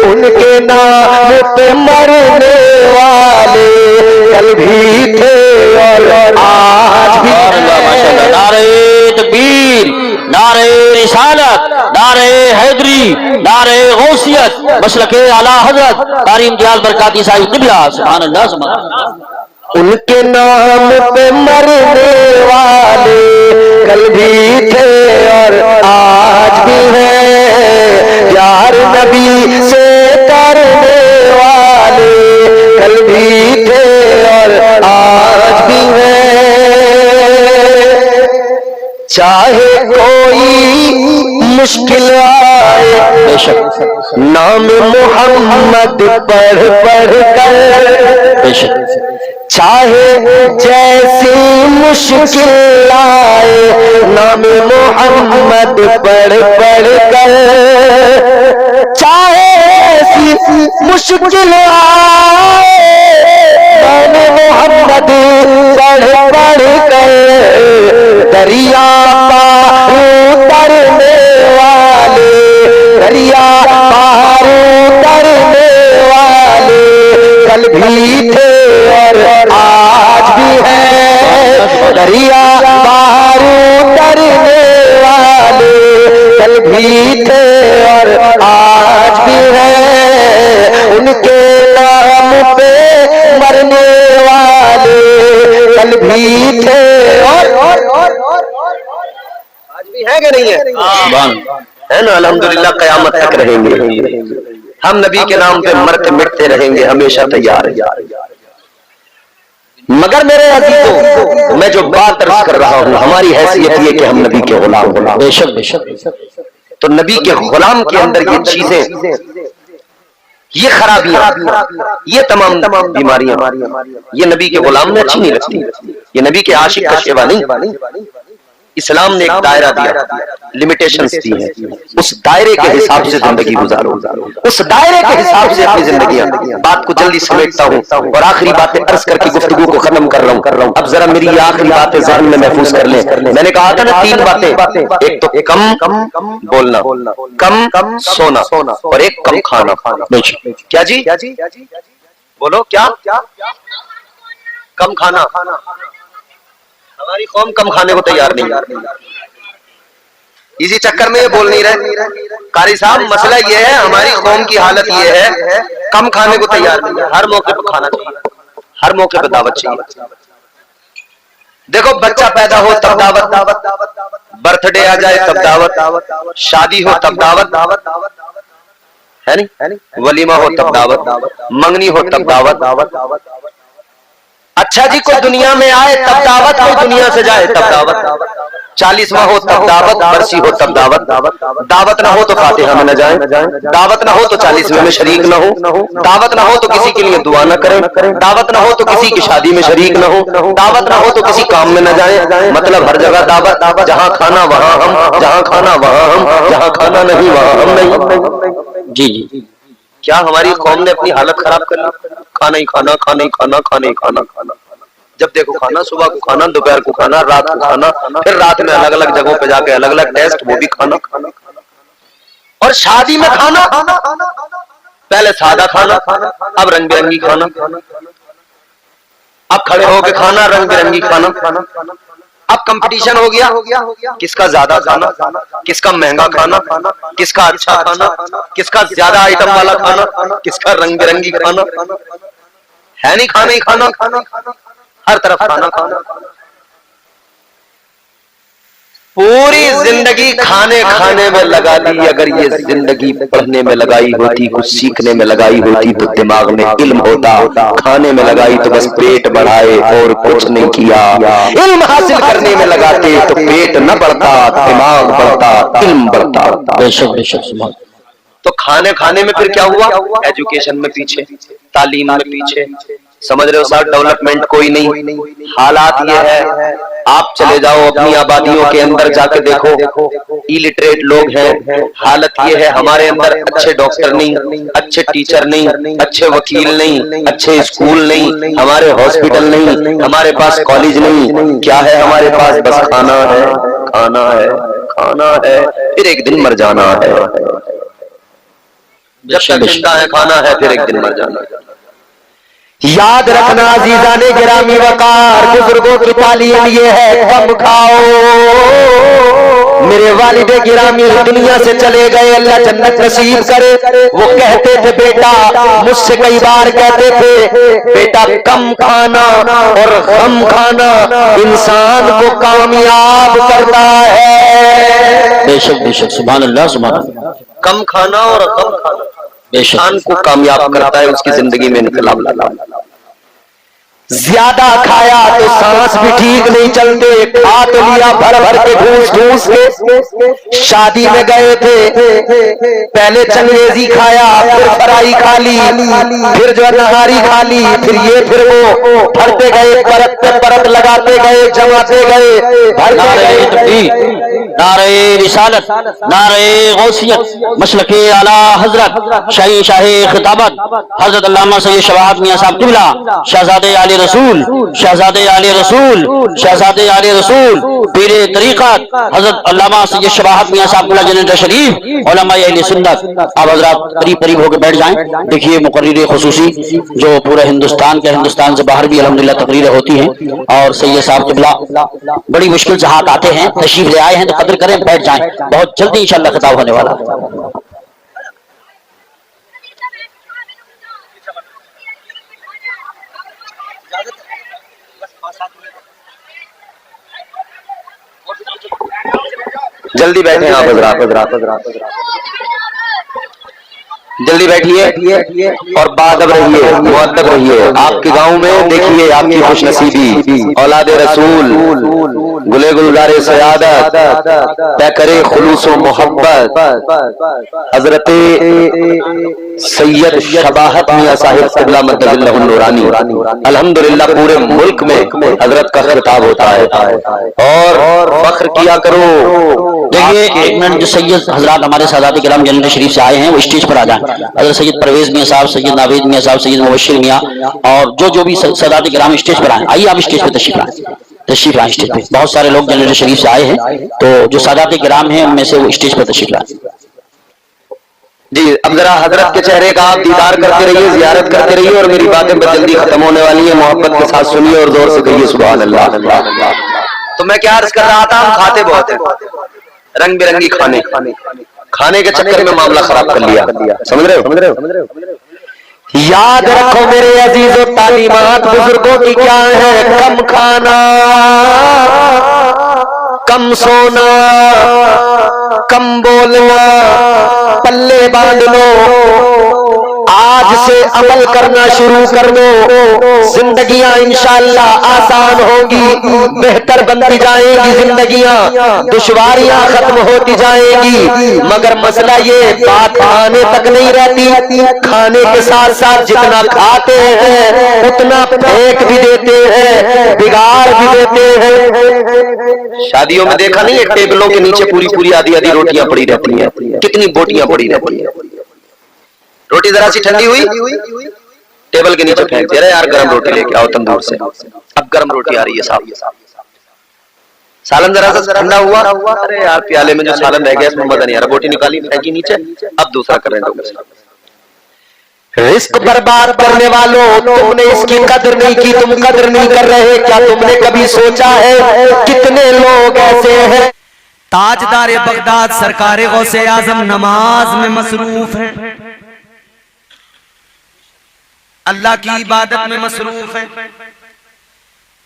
उनके नाम पे मरने वाले कल भी थे और आज भी। नारे तकबीर, नारे रिसालत, नारे हैदरी, नारे गौसियत, मसलके आला हजरत कारी इम्तियाज बरकाती साहिब क़िबला। सुभान अल्लाह, सुभान अल्लाह। उनके नाम पे मरने वाले कल भी थे और आज भी है। प्यार नबी से करने वाले कल भी थे और आज भी है। चाहे कोई मुश्किल आए, बेशक नाम मोहम्मद पढ़ पढ़ कर, बेशक चाहे जैसी मुश्किल आए, नाम मोहम्मद पढ़ पढ़ कर, चाहे ऐसी मुश्किल आए, नाम मोहम्मद पढ़ पढ़ कर, दरिया पार उतरने वाले, दरिया पार उतरने वाले कल भी थे और आज भी है। दरिया पार उतरने वाले कल भी थे और आज भी है। उनके नाम पे मरने वाले कल भी थे और आज भी है कि नहीं है ना। अल्हम्दुलिल्लाह क़यामत तक रहेंगे हम, नबी के नाम पे मरते मिटते रहेंगे, हमेशा तैयार है। मगर मेरे अजीजों, मैं जो बात अर्ज कर रहा हूं, हमारी हैसियत ये कि हम नबी के गुलाम, बेशक बेशक। तो नबी के गुलाम के अंदर ये चीजें, ये खराबियां, ये तमाम बीमारियां, ये नबी के गुलाम में अच्छी नहीं लगती। ये नबी के आशिक का शेवा नहीं। इस्लाम ने एक दायरा दिया, लिमिटेशंस दी है, उस दायरे के हिसाब से जिंदगी गुजारो, उस दायरे के हिसाब से अपनी जिंदगी। बात को जल्दी समेटता हूँ और आखिरी बातें अर्ज करके गुफ्तगू को खत्म कर रहा हूँ। अब जरा मेरी ये आखिरी बातें ज़हन में महफूज कर लें। मैंने कहा था ना 3 बातें, एक तो कम बोलना, कम सोना और एक कम खाना। क्या जी बोलो, क्या कम खाना, हमारी कौम कम खाने को तैयार नहीं। इसी चक्कर में ये बोल नहीं रहे कारी साहब, मसला ये है, हमारी कौम की हालत ये है, कम खाने को तैयार नहीं है। हर मौके पर खाना चाहिए, हर मौके पर दावत चाहिए। देखो बच्चा पैदा हो तब दावत, बर्थडे आ जाए तब दावत, शादी हो तब दावत है नहीं, वलीमा हो तब दावत, मंगनी हो तब दावत। अच्छा जी कोई दुनिया में आए तब दावत, कोई दुनिया से जाए तब दावत, 40वां हो तब दावत, बरसी हो तब दावत, दावत ना हो तो फातिहा में न जाए, दावत ना हो तो 40वें में शरीक न हो, दावत ना हो तो किसी के लिए दुआ न करें, दावत ना हो तो किसी की शादी में शरीक न हो, दावत ना हो तो किसी काम में न जाए। मतलब हर जगह दावत, जहाँ खाना वहाँ हम, जहाँ खाना वहाँ हम, जहाँ खाना नहीं वहाँ हम नहीं। जी जी। क्या हमारी कौम ने अपनी हालत खराब कर ली? खाना ही खाना, खाना ही खाना, खाना ही खाना, जब देखो खाना, सुबह को खाना, दोपहर को खाना, रात को खाना, फिर रात में अलग अलग जगहों पे जाके अलग अलग टेस्ट, वो भी खाना। और शादी में खाना, पहले सादा खाना, अब रंग बिरंगी खाना, अब खड़े होके खाना, रंग बिरंगी खाना। अब कंपटीशन हो गया, किसका ज्यादा खाना, किसका महंगा खाना, किसका अच्छा खाना, किसका ज्यादा आइटम वाला खाना, किसका रंग बिरंगी खाना। है नहीं खाना ही खाना, हर तरफ खाना खाना। पूरी जिंदगी खाने खाने में लगा दी। अगर ये जिंदगी पढ़ने में लगाई होती, कुछ सीखने में लगाई होती तो दिमाग में इल्म होता। खाने में लगाई तो बस पेट बढ़ाए और कुछ नहीं किया। इल्म हासिल करने में लगाते तो पेट न बढ़ता, दिमाग बढ़ता, इल्म बढ़ता। बेशक बेशक। तो खाने खाने में फिर क्या हुआ? एजुकेशन में पीछे, तालीम में पीछे, समझ रहे हो साहब, डेवलपमेंट कोई नहीं। हालात ये है, आप चले जाओ अपनी आबादियों के अंदर जाके देखो, इलिटरेट लोग हैं। हालत ये है, हमारे अंदर अच्छे डॉक्टर नहीं, अच्छे टीचर नहीं, अच्छे वकील नहीं, अच्छे स्कूल नहीं, हमारे हॉस्पिटल नहीं, हमारे पास कॉलेज नहीं। क्या है हमारे पास? बस खाना है, खाना है, खाना है, फिर एक दिन मर जाना है। जब तक जिंदा है खाना है, फिर एक दिन मर जाना है। याद रखना अजीजाने गिरामी वकार, बुजुर्गों की तालीम ये है, कम खाओ। मेरे वालिदे गिरामी दुनिया से चले गए, अल्लाह जन्नत नसीब करे। वो कहते थे बेटा, मुझसे कई बार कहते थे बेटा कम खाना और कम खाना इंसान को कामयाब करता है। बेशक बेशक, सुभान अल्लाह सुभान अल्लाह। कम खाना और कम खाना इंसान को कामयाब करता है, उसकी जिंदगी में इनकलाब लाता है। ज्यादा खाया तो सांस भी ठीक नहीं चलते, खा तो लिया भर भर के, घूस घूस के। शादी में गए थे, पहले चंगेजी खाया, फिर फ्राई खा ली, फिर जो नहारी खा ली, फिर ये फिर वो, भरते गए, परत पे परत लगाते गए, जमाते गए, भरते गए। नारे रिसालत, नारे गौसियत, मसलके आला हजरत शाही शाही खिताबत हजरत अल्लामा सैयद शवाहत मियां साहब क़िबला, शहजादे आले रसूल, शहजादे आले रसूल, शहजादे आले रसूल, पीरे तरीक़त हजरत अल्लामा सैयद शवाहत मियां साहब क़िबला जन्नत शरीफ, उलमा अहले सुन्नत। आप हजरात करीब करीब होकर बैठ जाएं। देखिए मुकर्रिर खुसूसी जो पूरे हिंदुस्तान के, हिंदुस्तान से बाहर भी अल्हम्दुलिल्लाह तकरीरें होती हैं, और सैयद साहब क़िबला बड़ी मुश्किल से हाथ आते हैं, तशरीफ ले आए हैं, तो कदर करें, बैठ जाएं। बहुत जल्दी इंशाअल्लाह खिताब होने वाला है। जल्दी बैठे आप हज़रात, जल्दी बैठिए और बादब रहिए, मुअद्दब रहिए। आपके गांव में देखिए आपकी खुशनसीबी, औलादे रसूल, गुले गुलजारे सयादत, पैकरे खुलूसो मोहब्बत हजरत सैयद शबाहत मियां साहिब क़िबला मद्दजिल्लहुल नूरानी। अल्हम्दुलिल्लाह पूरे मुल्क में हजरत का खिताब होता है और फख्र किया करो। देखिए एक मिनट, जो सैयद हजरात हमारे सादात किराम जन्नत शरीफ से आए हैं वो स्टेज पर आ जाएं। हजरत सैयद परवेज मियां साहब, सैयद नावेद मियां साहब, सैयद मुबश्शिर मियां, और जो भी सादात किराम स्टेज पर आए, आइए आप स्टेज पर तशरीफ लाएं स्टेज पे। बहुत सारे लोग जन्नत शरीफ से आए हैं, तो जो सादात किराम हैं उनमें से वो स्टेज पर तशरीफ लाएं। जी अब जरा हजरत के चेहरे का आप दीदार करते रहिए, जियारत करते रहिए, और मेरी बातें जल्दी खत्म होने वाली है। मोहब्बत के साथ सुनिए और जोर से कहिए सुभान अल्लाह। तो मैं क्या अर्ज कर रहा था, हम खाते बहुत है, रंग बिरंगी खाने के चक्कर में मामला खराब कर लिया। समझ रहे हो? याद रखो मेरे अजीजों, तालीमात बुजुर्गों की क्या है? कम खाना, कम सोना, कम बोलना, पल्ले बांध लो, आज से अमल करना शुरू कर दो, जिंदगियां इंशाअल्लाह आसान होगी, बेहतर बनती जाएंगी जिंदगियां, दुश्वारियां खत्म होती जाएंगी। मगर मसला ये बात खाने तक नहीं रहती, खाने के साथ साथ जितना खाते हैं उतना फेंक भी देते हैं, बिगाड़ भी देते हैं। शादियों में देखा नहीं है, टेबलों के नीचे पूरी पूरी आधी आधी रोटियां पड़ी रहती हैं, कितनी बोटियां पड़ी रहती हैं। रोटी जरा सी ठंडी हुई, टेबल के नीचे फेंक दे रहे, यार गरम रोटी लेके आओ तंदूर से, अब गरम रोटी आ रही है साहब। सालन जरा सा ठंडा हुआ, अरे यार प्याले में जो सालन रह गया इसमें मजा नहीं आ रहा, बोटी निकाली फेंकी नीचे, अब दूसरा कर रहे हैं। रिस्क बर्बाद करने वालों, तुमने इसकी कदर नहीं की, तुम कदर नहीं कर रहे। क्या तुमने कभी सोचा है कितने लोग ऐसे हैं? ताजदार बगदाद सरकार गौसे आजम नमाज में मसरूफ है, अल्लाह की इबादत में मसरूफ है।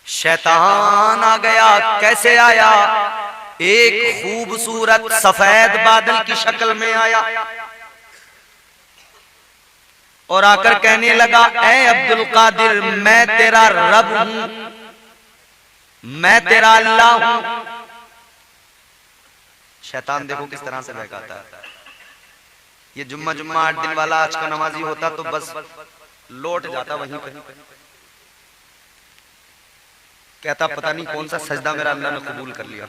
शैतान आ गया, कैसे आया? एक खूबसूरत सफेद बादल की शक्ल में आया और आकर कहने लगा, ऐ अब्दुल कादिर, मैं तेरा रब हूं, मैं तेरा अल्लाह हूं। शैतान देखो किस तरह से बहकाता है। ये जुम्मा 8 दिन वाला आज का नमाजी होता तो बस लौट जाता वहीं पे, कहता पता नहीं कौन सा सजदा मेरा अल्लाह ने कबूल कर लिया।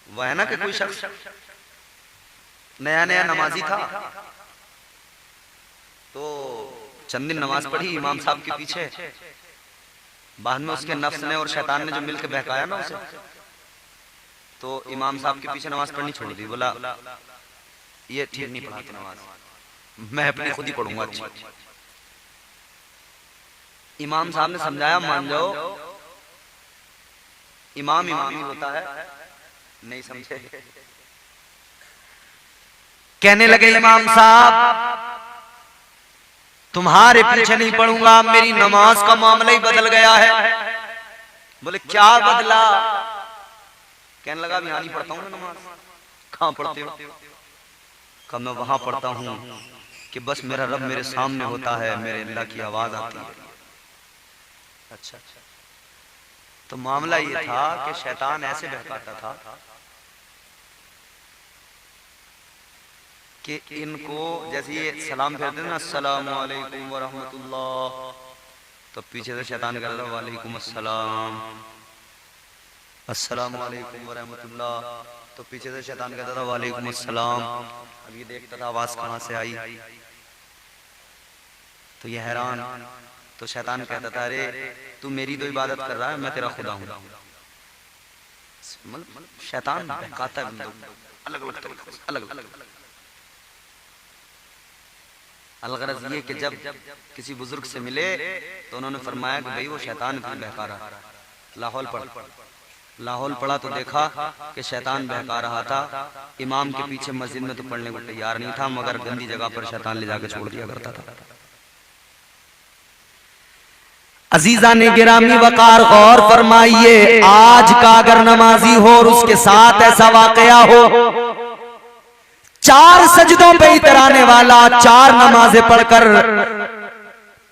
वह है ना कि कोई शख्स नया नया नमाजी था, तो चंद दिन नमाज पढ़ी इमाम साहब के पीछे, बाद में उसके नफ्स ने और शैतान ने जो मिलकर बहकाया ना उसे, तो इमाम साहब के पीछे नमाज पढ़नी छोड़ दी। बोला ये ठीक नहीं पढ़ाते नमाज, मैं अपनी खुद ही पढ़ूंगा। अच्छी इमाम साहब ने समझाया, मान जाओ इमाम इमाम ही होता है, नहीं समझे। कहने लगे इमाम साहब तुम्हारे पीछे नहीं पढ़ूंगा, मेरी नमाज का मामला ही बदल गया है। बोले क्या बदला? कहने लगा यहाँ नहीं पढ़ता हूँ ना नमाज। कहाँ पढ़ते हो? कहा मैं वहां पढ़ता हूँ कि बस मेरा रब मेरे सामने होता है, मेरे अल्लाह की आवाज आती है। अच्छा, तो मामला ये था कि शैतान ऐसे बहकाता था कि इनको जैसे ये सलाम फेरते थे ना, अस्सलामु अलैकुम व रहमतुल्लाह, तो पीछे से शैतान कहता था वालेकुम अस्सलाम, अस्सलामु अलैकुम व रहमतुल्लाह, तो पीछे से शैतान कहता था वालेकुम अस्सलाम। अब ये देखता था आवाज कहां से आई, तो ये हैरान, तो शैतान कहता था अरे तू मेरी तो इबादत कर रहा है, मैं तेरा खुदा हूं। शैतान बहकाता है अलग अलग तरीके से, अलग अलग। अलगरज ये कि जब किसी बुजुर्ग से मिले तो उन्होंने फरमाया कि भाई वो शैतान इतना बहका रहा, लाहौल पढ़ा तो देखा कि शैतान बहका रहा था। इमाम के पीछे मस्जिद में तो पढ़ने को तैयार नहीं था, मगर गंदी जगह पर शैतान ले जाकर छोड़ दिया करता था। अजीजा ने गिरामी वकार गौर फरमाइए, आज का अगर नमाजी हो और उसके साथ ऐसा वाकया हो, 4 सजदों पे इतराने वाला, 4 नमाजें पढ़कर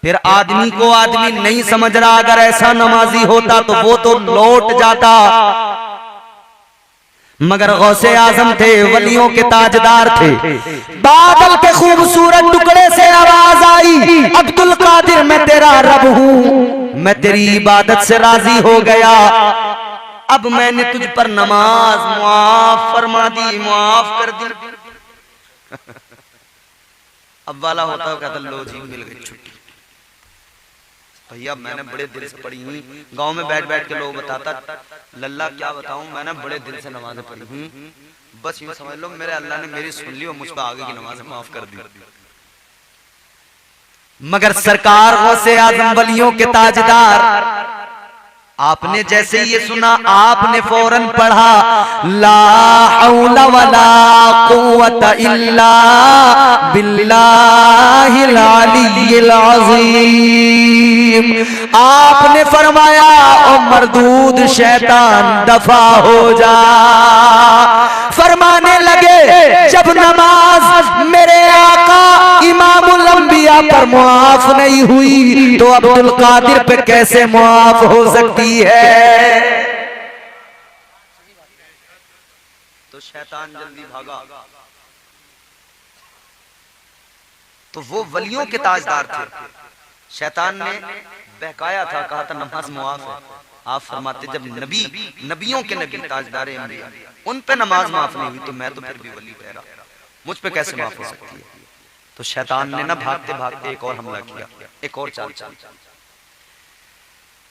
फिर आदमी को आदमी नहीं समझ रहा, अगर ऐसा नमाजी होता तो वो तो लौट जाता। मगर गौसे आजम थे, वलियों के ताजदार थे। बादल के खूबसूरत टुकड़े से आवाज आई, अब्दुल कादिर मैं तेरा रब हूं, मैं तेरी इबादत से राजी हो गया, अब मैंने तुझ पर नमाज मुआफ फरमा दी, मुआफ कर दी। अब वाला होता है कहता लो जी मिल गई छुट्टी। भैया मैंने बड़े दिल से पढ़ी हुई, गांव में बैठ बैठ के लोग बताता लल्ला क्या बताऊं, मैंने बड़े दिल से नमाजें पढ़ी हुई, बस यूं समझ लो मेरे अल्लाह ने मेरी सुन ली और मुझ पर आगे की नमाजें माफ कर दी। मगर सरकार गौसे आजम वलियों के ताजदार आपने जैसे ये सुना आपने फौरन पढ़ा ला हौला वला कुव्वता इल्ला बिल्लाहिल अलिय्यिल अज़ीम। आपने फरमाया ओ मरदूद शैतान दफा हो जा। फरमाने लगे जब नमाज मेरे आका इमामुल अंबिया पर मुआफ नहीं हुई तो अब्दुल कादिर पे कैसे मुआफ हो सकती है। तो शैतान जल्दी भागा। तो वो वलियों के ताजदार थे, शैतान ने बहकाया था, कहा था नमाज मुआफ है। आप फरमाते जब नबियों के नबी ताजदार अंबिया उन पे नमाज माफ नहीं हुई तो मैं तो फिर भी वली ठहरा, मुझ पे कैसे माफ हो सकती है। तो शैतान ने ना भागते भागते एक और हमला किया, एक और चाल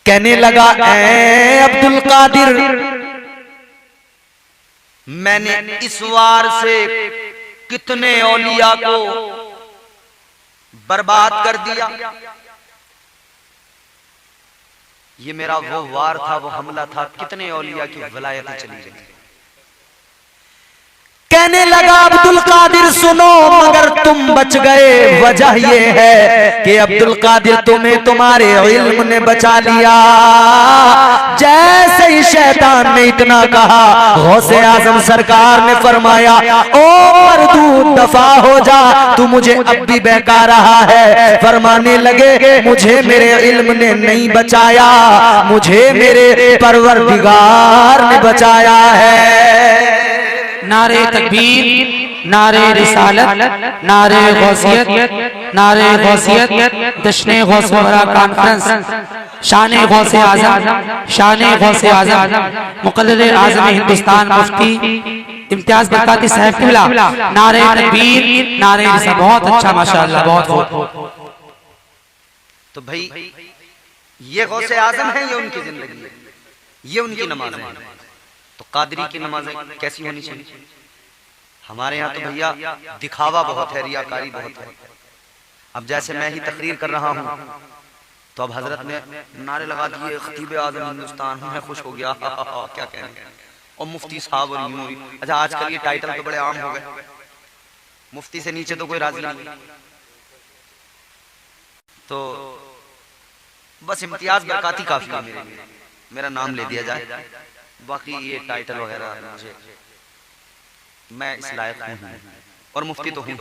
कहने लगा ऐ अब्दुल कादिर मैंने इस वार से कितने औलिया को बर्बाद कर दिया। ये मेरा वो वार था, वो हमला था, कितने औलिया की वलायतें चली गई। कहने लगा अब्दुल कादिर सुनो मगर तुम बच गए, वजह ये है कि अब्दुल कादिर तुम्हें तुम्हारे इल्म ने बचा लिया। जैसे ही शैतान ने इतना कहा गौसे आजम सरकार ने फरमाया ओ मरदूद दफा हो जा, तू मुझे अब भी बहका रहा है। फरमाने लगे मुझे मेरे इल्म ने नहीं बचाया, मुझे मेरे परवरदिगार ने बचाया है। नारे तकबीर, नारे रिसालत, नारे गौसियत, नारे गौसियत, जश्न गौसे वरा कॉन्फ्रेंस, शान गौसे आज़म, शान गौसे आज़म, मुक़र्रिर आज़म हिंदुस्तान मुफ्ती इम्तियाज बरकाती साहब क़िबला, नारे तकबीर, नारे रिसालत। बहुत अच्छा माशाअल्लाह, बहुत। तो भाई ये गौसे आज़म है, ये उनकी जिंदगी है, ये उनकी नमाज है। तो कादरी की नमाज कैसी होनी चाहिए? हमारे यहाँ तो भैया दिखावा बहुत है, रियाकारी बहुत है। अब जैसे मैं ही तकरीर कर रहा हूँ तो अब हजरत ने नारे लगा दिए खतीब आज़म हिंदुस्तान, मैं खुश हो गया क्या कहने, और मुफ्ती साहब और यूं। अच्छा आजकल ये टाइटल तो बड़े आम हो गए, मुफ्ती से नीचे तो कोई राजी नहीं। तो बस इम्तियाज बरकाती काफी है मेरे लिए, मेरा नाम ले दिया जाए, बाकी ये टाइटल वगैरह मुझे, मैं इस लायक हूं और मुफ्ती तो हूं।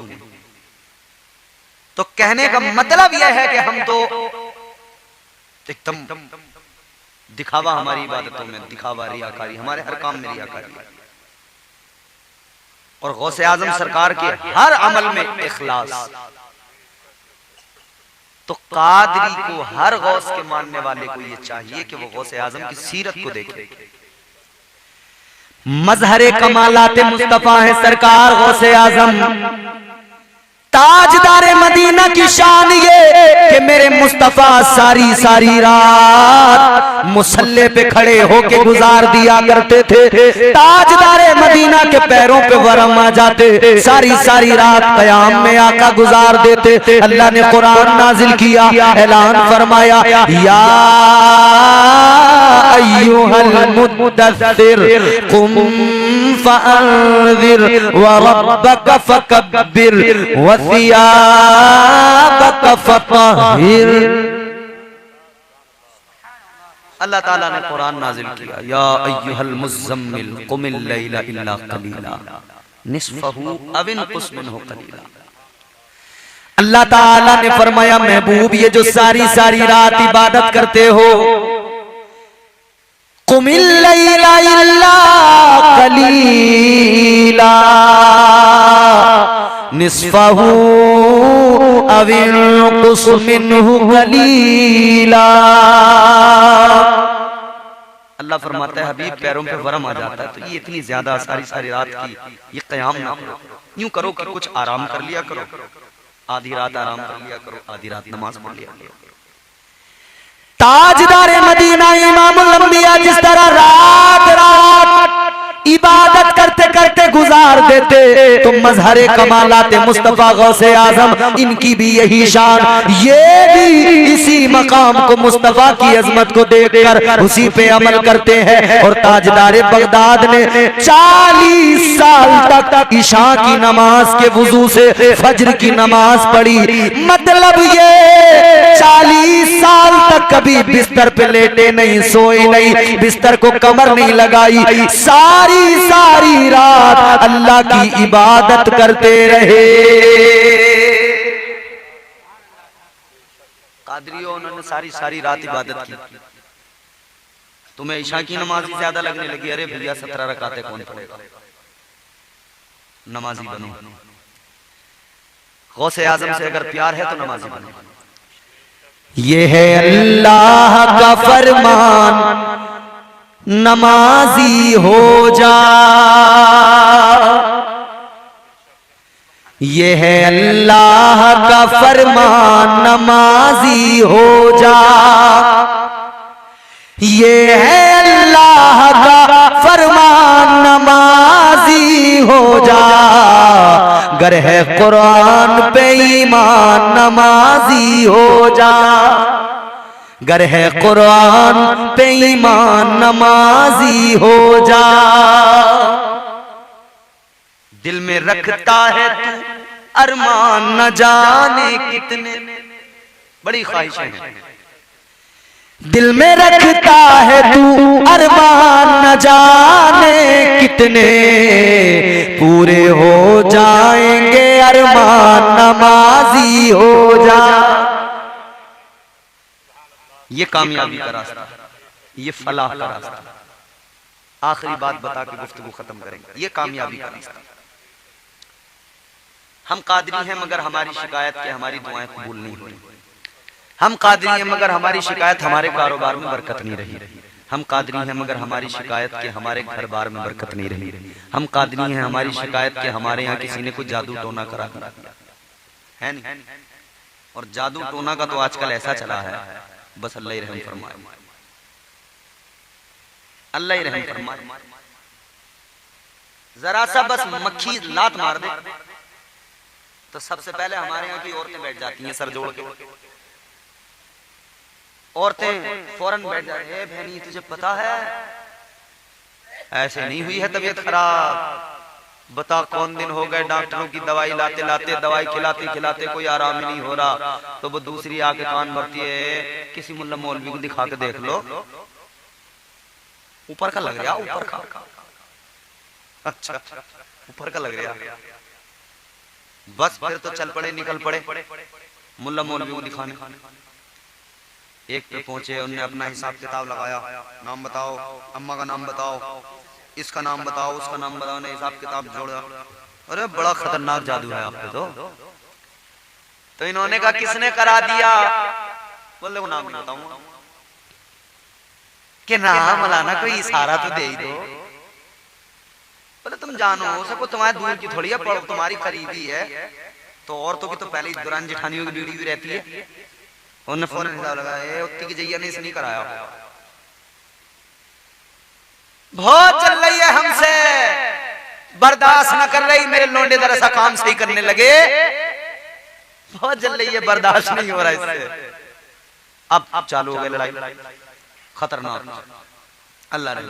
तो कहने का मतलब यह है कि हम तो एकदम दिखावा, हमारी इबादतों में दिखावा, रियाकारी, हमारे हर काम में रियाकारी। और गौसे आजम सरकार के हर अमल में इखलास। तो कादरी को, हर गौस के मानने वाले को ये चाहिए कि वो गौसे आजम की सीरत को देखे। मजहरे कमालाते मुस्तफा है सरकार गौसे आजम, ताजदारे मदीना की शान ये कि मेरे मुस्तफा सारी सारी रात मुसल्ले पे खड़े होके गुजार दिया करते थे। ताजदारे मदीना के पैरों पे वरम आ जाते, सारी सारी रात क़याम में आका गुजार देते। अल्लाह ने कुरान नाजिल किया, ऐलान फरमाया या अय्युहल मुद्दस्सिर कुम फअंज़िर व रब्बक फकब्बिर व सियाबक फतहिर। अल्लाह ताला ने कुरान नाजिल किया या अय्युहल मुज़्ज़म्मिल कुमिल लैला इल्ला क़लीला निस्फ़हु अव इनक़ुस मिन्हु क़लीला। अल्लाह ताला ने फरमाया महबूब ये जो सारी सारी रात इबादत करते हो, कुमिल लैला इल्ला क़लीला निस्फ़हु अव इनक़ुस मिन्हु क़लीला। अल्लाह फरमाता है हबीब पैरों पे वरम आ जाता है, तो ये इतनी ज्यादा सारी सारी रात की ये क़याम ना करो, यूं करो कि कुछ आराम कर लिया करो, आधी रात आराम कर लिया करो, आधी रात नमाज पढ़ लिया करो। ताजदारे मदीना इमामुल अंबिया जिस तरह रात रात इबादत करते करते गुजार लेते तो मजहरे कमालात मुस्तफा गौसे आजम, इनकी भी यही शान, ये भी इसी मकाम को मुस्तफा की अजमत को देखकर उसी पे अमल करते हैं। और ताजदार बगदाद ने 40 साल तक इशा की नमाज के वुजू से फज्र की नमाज पढ़ी। मतलब ये 40 साल तक कभी बिस्तर पे लेटे नहीं, सोए नहीं, बिस्तर को कमर नहीं लगाई, सारी रात अल्लाह की इबादत करते रहे। कादरियों, उन्होंने सारी रात इबादत की। तुम्हें ईशा की नमाज ही ज्यादा लगने लगी, अरे भैया 17 रकातें कौन पढ़ेगा, नमाजी बनो। गौसे आजम से अगर प्यार है तो नमाजी बनो। ये है अल्लाह का फरमान, नमाजी हो जा। ये है अल्लाह का फरमान, नमाजी हो जा। ये है अल्लाह का फरमान, नमाजी हो जा। गर है कुरान पे ईमान, नमाजी हो जा। गर है कुरान पे ईमान, नमाजी हो जा। दिल में रखता है तू अरमान, न जाने कितने, बड़ी ख्वाहिशें हैं। दिल में रखता है तू अरमान, न जाने कितने पूरे हो जाएंगे अरमान, नमाजी हो जा। ये कामयाबी का रास्ता, ये फलाह का रास्ता। आखिरी बात बता के गुफ्तगू खत्म करेंगे। ये कामयाबी का रास्ता। हम कादरी हैं मगर हमारी शिकायत के हमारी दुआएं कबूल नहीं हुई। हम कादरी हैं मगर हमारी शिकायत हमारे कारोबार में बरकत नहीं रही। हम कादरी हैं मगर हमारी शिकायत के हमारे घर बार में बरकत नहीं रही। हम कादरी हैं, हमारी शिकायत के हमारे यहाँ किसी ने कुछ जादू टोना करा दिया है नहीं। और जादू टोना का तो आजकल ऐसा चला है, बस अल्लाह ही रहम फरमाए, अल्लाह ही रहम फरमाए। जरा सा बस मक्खी लात मार दे तो सबसे पहले हमारे यहाँ की औरतें बैठ जाती हैं सर जोड़ के। औरतें फौरन बैठ जाती है, बहनी तुझे पता है ऐसे नहीं हुई है तबीयत खराब, बता कौन दिन हो गए डॉक्टरों की दवाई लाते लाते, दवाई खिलाते खिलाते कोई आराम ही नहीं हो रहा। तो वो दूसरी आके कान भरती है, किसी मुल्ला मौलवी को दिखा के देख लो, ऊपर का लग रहा, ऊपर का, अच्छा ऊपर का लग रहा। बस फिर तो चल पड़े, निकल पड़े मुल्ला मौलवी को दिखाने। एक पे पहुंचे, उनने अपना हिसाब किताब लगाया, नाम बताओ, अम्मा का नाम बताओ, इसका नाम बताओ, उसका नाम बताओ, ने हिसाब किताब जोड़ा। अरे बड़ा खतरनाक जादू है आप पे तो इन्होंने कहा किसने करा दिया? बोले वो नाम नहीं बताऊंगा। कि नाम मलाना कोई इशारा तो दे ही दो। बोले तुम जानो हो सको, तुम्हारे दूर की थोड़ी है, तुम्हारी करीबी है। तो औरतों की तो पहले ही दुरान जेठानियों की ड्यूटी भी रहती है। उन्होंने फोन हिसाब लगाया, उत्ती की जैया ने इसे नहीं कराया, बहुत चल रही है हमसे, बर्दाश्त न कर रही, मेरे लोंडे दरअसल काम सही करने लगे, बहुत जल रही है, बर्दाश्त नहीं हो रहा इससे। अब चालू हो गई लड़ाई, खतरनाक। अल्लाह ने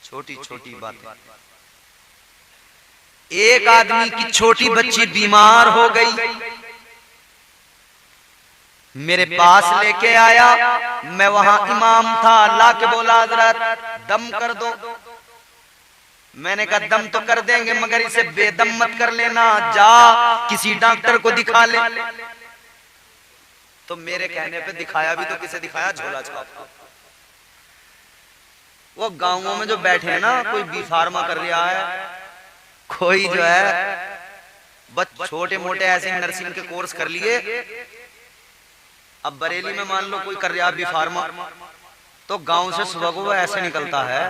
छोटी छोटी बातें, एक आदमी की छोटी बच्ची बीमार हो गई, मेरे पास लेके आया, मैं वहां इमाम था, अल्लाह के बोला हजरत दम कर दो। मैंने कहा दम तो कर देंगे मगर इसे बेदम मत कर लेना, जा किसी डॉक्टर को दिखा ले। तो मेरे कहने पे दिखाया भी, तो किसे दिखाया? झोला छाप। वो गांवों में जो बैठे हैं ना, कोई बी फार्मा कर रहा है, कोई जो है बस छोटे मोटे ऐसे नर्सिंग के कोर्स कर लिए। अब बरेली में मान लो कोई कर रहा बी फार्मा, तो गांव से सुबह को वो ऐसे निकलता है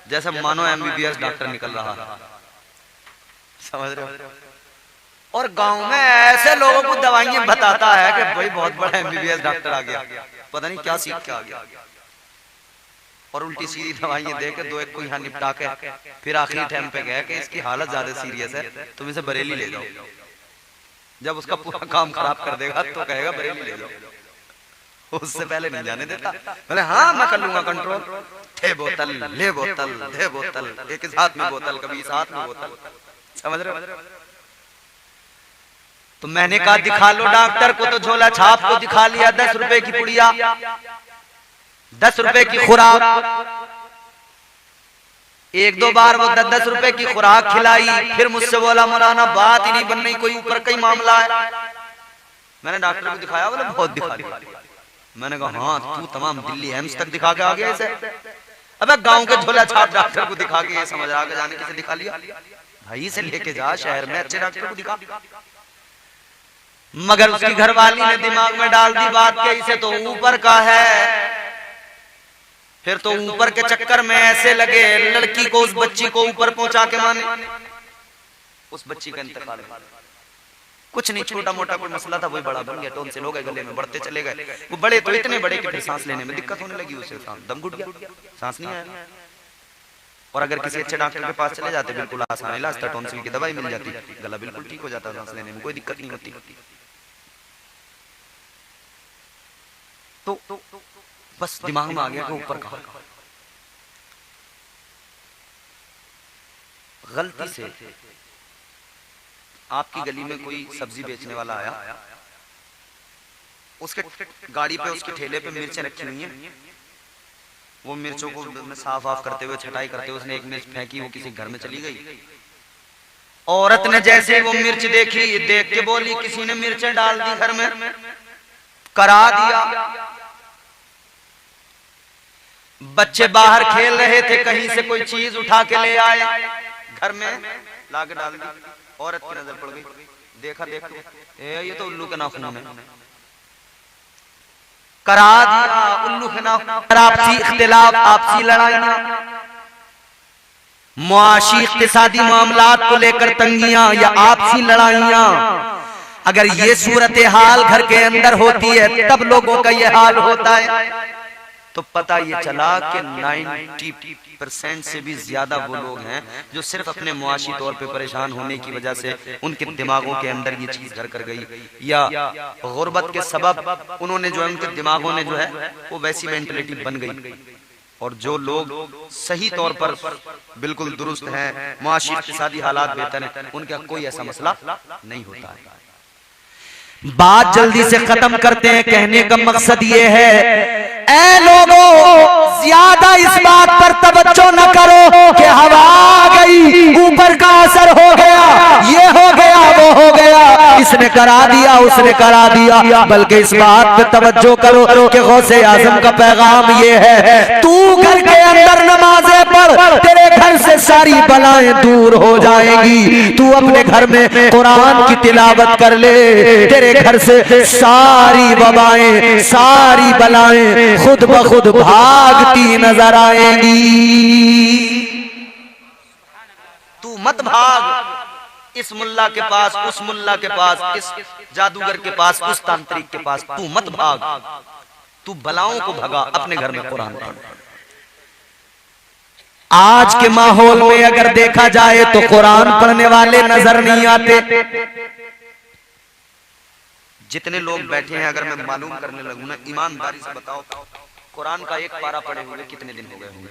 जैसे मानो एमबीबीएस डॉक्टर निकल रहा है, समझ रहे हो? और गांव में ऐसे लोगों को दवाइयां बताता है कि भाई बहुत बड़ा एमबीबीएस डॉक्टर आ गया, पता नहीं क्या सीख के आ गया। और उल्टी सीधी दवाइयां दे के दो एक को यहाँ निपटा के फिर आखिरी टाइम पे गया कि इसकी हालत ज्यादा सीरियस है, तुम इसे बरेली ले जाओ। जब उसका पूरा काम खराब कर देगा तो कहेगा बरेली ले जाओ, उससे पहले नहीं जाने देता। बोले हाँ मैं कर लूंगा कंट्रोल, थे बोतल ले बोतल दे बोतल, एक इस हाथ में बोतल कभी इस हाथ में बोतल, समझ रहे हो? तो मैंने कहा दिखा लो डॉक्टर को, तो झोला छाप को दिखा लिया, 10 रुपए की पुड़िया, 10 रुपए की खुराक, एक दो बार वो 10 रुपए की खुराक खिलाई, फिर मुझसे बोला मौलाना बात ही नहीं बन रही, कोई ऊपर का ही मामला है। मैंने डॉक्टर को दिखाया, बोला बहुत दिखा दिया। मैंने कहा हाँ तू तमाम दिल्ली एम्स तक दिखा के आ गया इसे। अबे गांव के झोला छाप डॉक्टर को दिखा के ये समझ आगे जाने के दिखा लिया। भाई से लेके जा शहर में अच्छे डॉक्टर को दिखा। मगर उसकी घरवाली ने दिमाग में डाल दी बात के इसे तो ऊपर का है। फिर तो ऊपर के चक्कर में ऐसे लगे लड़की को, उस बच्ची को ऊपर पहुंचा के माने, उस बच्ची का इंतकाल। कुछ नहीं, छोटा मोटा कोई मसला था वही बड़ा बन गया, टोन से लोग गले में बढ़ते चले गए। वो बड़े तो इतने बड़े कि फिर सांस लेने में दिक्कत होने लगी, उसे दम घुट गया, सांस नहीं आया। और अगर किसी अच्छे डॉक्टर के पास चले जाते बिल्कुल आसान इलाज था, टॉन्सिल की दवाई मिल जाती, गला बिल्कुल ठीक हो जाता, सांस लेने में कोई दिक्कत नहीं होती। तो बस दिमाग में आ गया कि ऊपर कहा। गलती से आपकी गली में कोई सब्जी बेचने वाला आया, उसके गाड़ी पे उसके ठेले पे मिर्चें रखी हुई हैं। वो मिर्चों को साफ ऑफ करते हुए, छटाई करते हुए उसने एक मिर्च फेंकी, वो किसी घर में चली गई। औरत ने जैसे वो मिर्च देखी, देख के बोली किसी ने मिर्चें डाल दी घर में, करा दिया। बच्चे बाहर खेल रहे थे, कहीं से कोई चीज उठा के ले आए, घर में लाके डाल दी। औरत की नजर पड़ गई, देखा ये तो उल्लू के नाखून है, करा दिया उल्लू के नाखून। आपसी इख्तिलाफ, आपसी लड़ाइयां, मुआशी इक्तिसादी मामलात को लेकर तंगियां या आपसी लड़ाइयां, अगर ये सूरत हाल घर के अंदर होती है तब लोगों का ये हाल होता है। तो पता ये चला कि 90% से भी ज्यादा वो लोग हैं जो सिर्फ अपने मुआशी तौर पे परेशान होने की वजह से उनके दिमागों के अंदर ये चीज घर कर गई, या गुर्बत के सबब उन्होंने जो है, उनके दिमागों ने जो है वो वैसी मेंटलिटी बन गई। और जो लोग सही तौर पर बिल्कुल दुरुस्त हैं, मुआशी इक्तिसादी हालात बेहतर हैं, उनका कोई ऐसा मसला नहीं होता है। बात जल्दी से खत्म करते हैं। कहने का मकसद ये है, ऐ लोगों ज्यादा इस बात पर तवज्जो न करो कि हवा आ गई, ऊपर का असर हो गया, ये हो गया, वो हो गया, इसने करा दिया, उसने करा दिया, बल्कि इस बात पे तवज्जो करो कि गौसे आजम का पैगाम ये है, तू घर के अंदर नमाज़ें पढ़, तेरे घर से सारी बलाएं दूर हो जाएंगी। तू अपने घर में कुरान की तिलावत कर ले, तेरे घर से सारी वबाएं, सारी बलाएं खुद ब खुद भागती नजर आएंगी। तू मत भाग इस मुल्ला के पास, उस मुल्ला के पास, इस जादूगर के पास, उस तांत्रिक के पास, तू मत भाग। तू बलाओं को भगा, अपने घर में कुरान पढ़। आज के माहौल में अगर देखा जाए तो कुरान पढ़ने वाले नजर नहीं आते। जितने लोग बैठे हैं, अगर मैं मालूम करने लगूं ना, ईमानदारी से बताओ कुरान का एक पारा पढ़े हुए कितने दिन हो गए होंगे?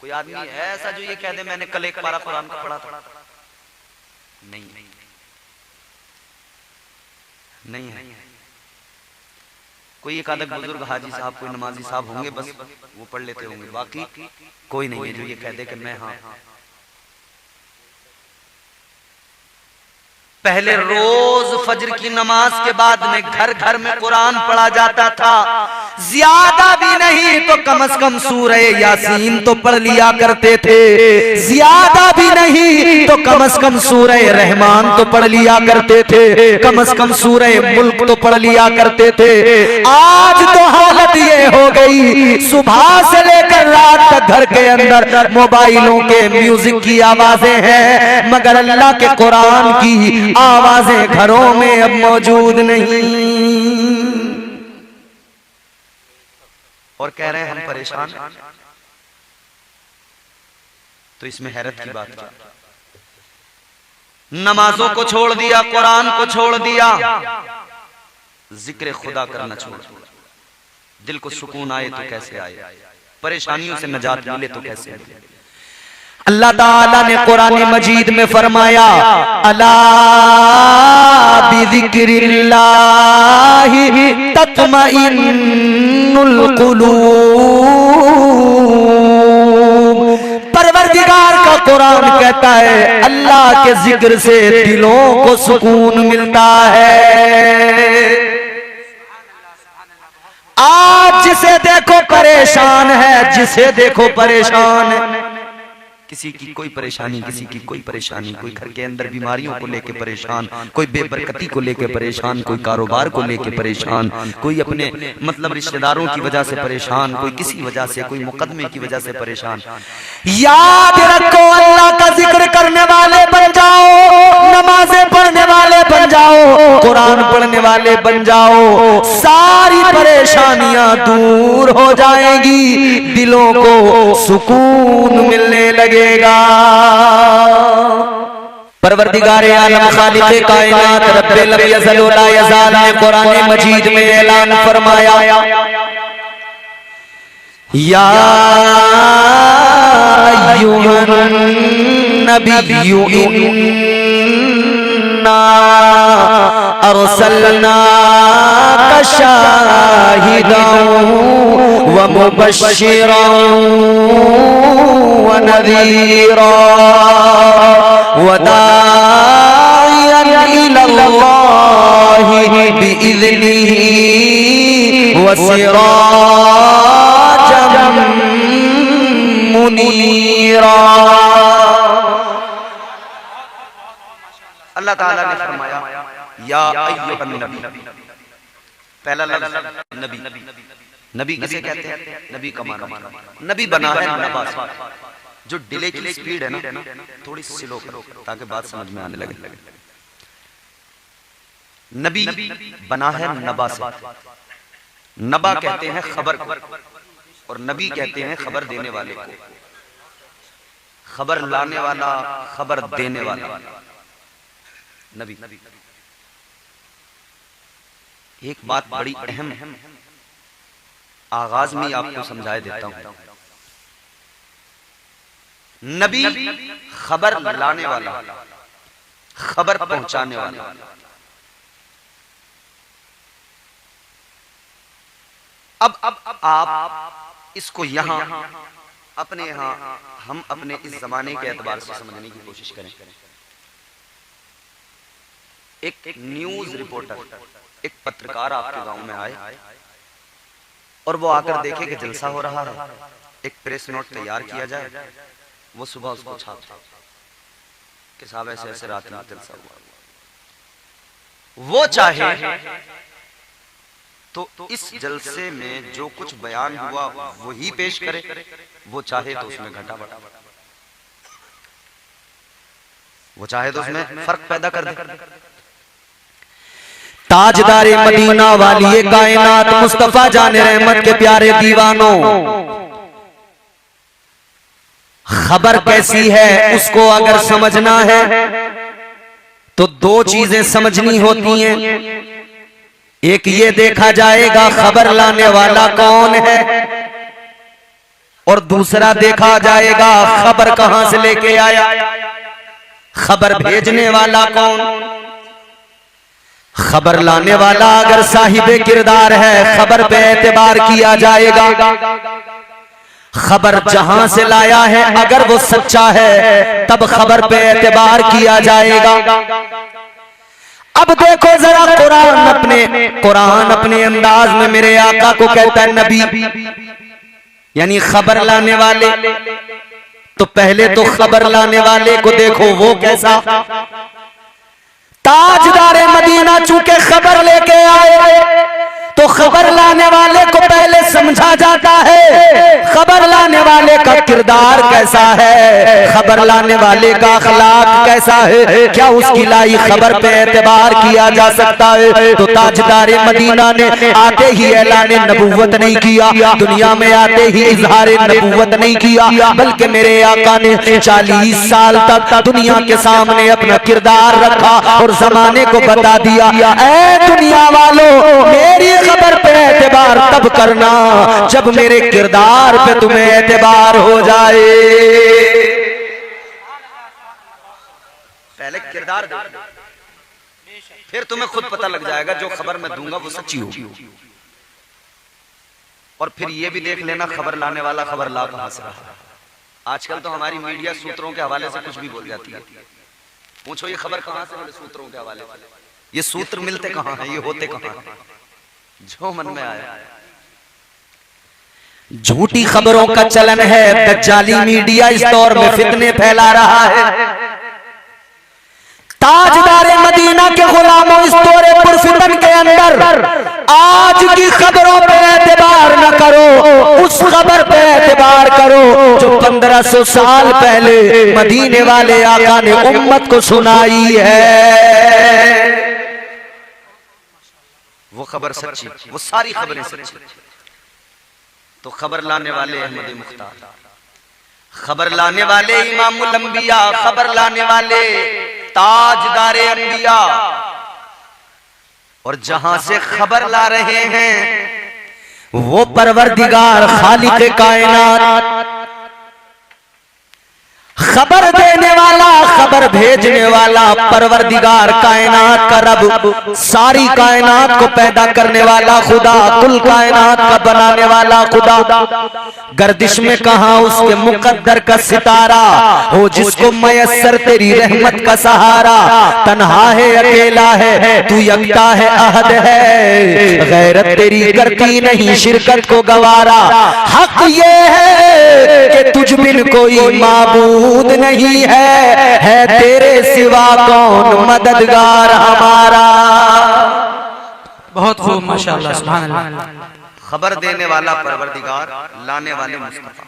कोई आदमी है ऐसा जो ये कह दे मैंने कल एक पारा कुरान का पढ़ा था? नहीं है। कोई एक आदक बुजुर्ग हाजी साहब, कोई नमाजी साहब होंगे, बस वो पढ़ लेते होंगे, बाकी कोई नहीं है जो ये कह दे कि मैं हाँ। पहले रोज फजर की नमाज के बाद में घर घर में कुरान पढ़ा जाता था, ज्यादा भी नहीं तो कम से कम सूरह यासीन तो पढ़ लिया करते थे, ज्यादा भी नहीं तो कम से कम सूरह रहमान तो पढ़ लिया करते थे, कम से कम सूरह मुल्क तो पढ़ लिया करते थे। आज तो हालत ये हो गई, सुबह से लेकर रात तक घर के अंदर मोबाइलों के म्यूजिक की आवाजें हैं, मगर अल्लाह के कुरान की आवाजें घरों में अब मौजूद नहीं। और कह रहे हैं हम परेशान हैं। तो इसमें हैरत की बात क्या? नमाजों को छोड़ दिया, कुरान को छोड़ दिया, जिक्र खुदा करना छोड़ दिया। दिल को सुकून आए तो कैसे आए, परेशानियों से नजात मिले तो कैसे मिले। अल्लाह ताला ने कुरान मजीद में फरमाया, अला बिज़िक्रिल्लाहि तत्मइन्नुल कुलूब। परवरदिगार का कुरान कहता है अल्लाह के जिक्र से दिलों को सुकून मिलता है। आज जिसे देखो परेशान है, जिसे देखो परेशान है, किसी की कोई परेशानी, किसी की कोई परेशानी, कोई घर के अंदर बीमारियों को लेके परेशान, कोई बेबरकती को लेके परेशान, कोई कारोबार को लेके परेशान, कोई अपने मतलब रिश्तेदारों की वजह से परेशान, कोई किसी वजह से, कोई मुकदमे की वजह से परेशान। याद रखो अल्लाह का जिक्र करने वाले बन जाओ, नमाजें पढ़ने वाले बन जाओ, कुरान पढ़ने वाले बन जाओ, सारी परेशानियां दूर हो जाएंगी, दिलों को सुकून मिलने लगेगा। परवरदिगारे आलम खालिक़े कायनात रब्बे लम यज़ल व ला यज़ाल ने कुरान मजीद में ऐलान फरमाया, या अय्युहन नबिय्यु इन्ना अरसलनाका शाहिदन व मुबश्शिरन व नज़ीरा व दाइयन इलल्लाहि बिइज़निही व सिराजन मुनीरा। अल्लाह ताला ने फरमाया या अय्युहन नबी, पहला लफ्ज़ नबी। नबी किसे कहते हैं? नबी का माना नबी बना है नबा से। जो डिले की स्पीड है ना, थोड़ी स्लो करो ताकि बात समझ में आने लगे। नबी बना है नबा से। नबा कहते हैं खबर को, और नबी कहते हैं खबर देने वाले को, खबर लाने वाला, खबर देने वाला नबी। एक बात बड़ी अहम आगाज में आपको समझाए देता हूं। नबी खबर लाने वाला, खबर पहुंचाने वाला। अब आप इसको यहां अपने यहां हम अपने इस जमाने के एतबार से समझने की कोशिश करें। एक न्यूज रिपोर्टर, एक पत्रकार आपके गांव में आए और वो आकर देखे कि जलसा हो रहा है, एक प्रेस नोट तैयार किया जाए, वो सुबह उसको छापते कि साहब ऐसे ऐसे रात में जलसा हुआ। वो चाहे तो इस जलसे में जो कुछ बयान हुआ वही पेश करे, वो चाहे तो उसमें घटा बढ़ा, वो चाहे तो उसमें फर्क पैदा कर दे। ताजदारे मदीना वाली कायनात मुस्तफा जाने रहमत के प्यारे दीवानों, खबर कैसी है उसको अगर समझना है तो दो चीजें समझनी होती हैं। एक ये देखा जाएगा खबर लाने वाला कौन है, और दूसरा देखा जाएगा खबर कहां से लेके आया, खबर भेजने वाला कौन। खबर लाने वाला अगर साहिबे किरदार है, खबर पे एतबार किया जाएगा। खबर जहां से लाया है अगर वो सच्चा है तब खबर पे एतबार किया जाएगा। अब देखो जरा कुरान अपने अंदाज में मेरे आका को कहता है नबी, यानी खबर लाने वाले। तो पहले तो खबर लाने वाले को देखो वो कैसा। ताजदारे मदीना चूंकि खबर लेके आए तो खबर लाने वाले को पहले समझा जाता है। खबर लाने वाले का किरदार कैसा है, खबर लाने वाले का अखलाक कैसा है, क्या उसकी लाई खबर पे एतबार किया जा सकता है। तो ताजदार मदीना ने आते ही ऐलान नबूवत नहीं किया, दुनिया में आते ही इजहार नबूवत नहीं किया, बल्कि मेरे आका ने 40 साल तक दुनिया के सामने अपना किरदार रखा और जमाने को बता दिया, ऐ दुनिया वालों, मेरी खबर पे एतबार तब करना जब मेरे किरदार पे तुम्हें एतबार हो जाए। पहले किरदार देखो, फिर तुम्हें खुद पता लग जाएगा जो खबर मैं दूंगा वो सच्ची होगी। और फिर ये भी देख लेना खबर लाने वाला खबर ला कहां से रहा। आजकल तो हमारी मीडिया सूत्रों के हवाले से कुछ भी बोल जाती है। पूछो ये खबर कहां से, सूत्रों के हवाले से। ये सूत्र मिलते कहां हैं, ये होते कहां हैं, जो मन में आया। झूठी खबरों का चलन है, दज्जाली मीडिया इस दौर में फितने फैला रहा है। ताजदार मदीना के गुलामों, इस दौरे पुरफितन के अंदर आज की खबरों पे एतबार न करो, उस खबर पे एतबार करो जो 1500 साल पहले मदीने वाले आका ने उम्मत को सुनाई है। वो खबर सच्ची, वो सारी खबरें सच्ची। तो खबर लाने वाले अहमद मुख्तार, खबर लाने वाले इमामुल अंबिया, खबर लाने वाले ताजदारे अंबिया, और जहां से खबर ला रहे हैं वो परवरदिगार खालिक कायनात, खबर देने वाला, खबर भेजने वाला परवरदिगार कायनात का रब, सारी कायनात को पैदा करने वाला खुदा, कुल कायनात का बनाने वाला खुदा, गर्दिश में कहा उसके मुकद्दर का सितारा हो जिसको मयस्सर तेरी रहमत का सहारा, तन्हा है अकेला है तू यकता है अहद है, गैरत तेरी करती नहीं शिरकत को गवारा, हक ये है कि तुझ बिन कोई माबूद नहीं है तेरे सिवा कौन मददगार हमारा। बहुत खूब माशाअल्लाह, सुभान अल्लाह। खबर देने वाला परवरदिगार, लाने वाले मुस्तफा।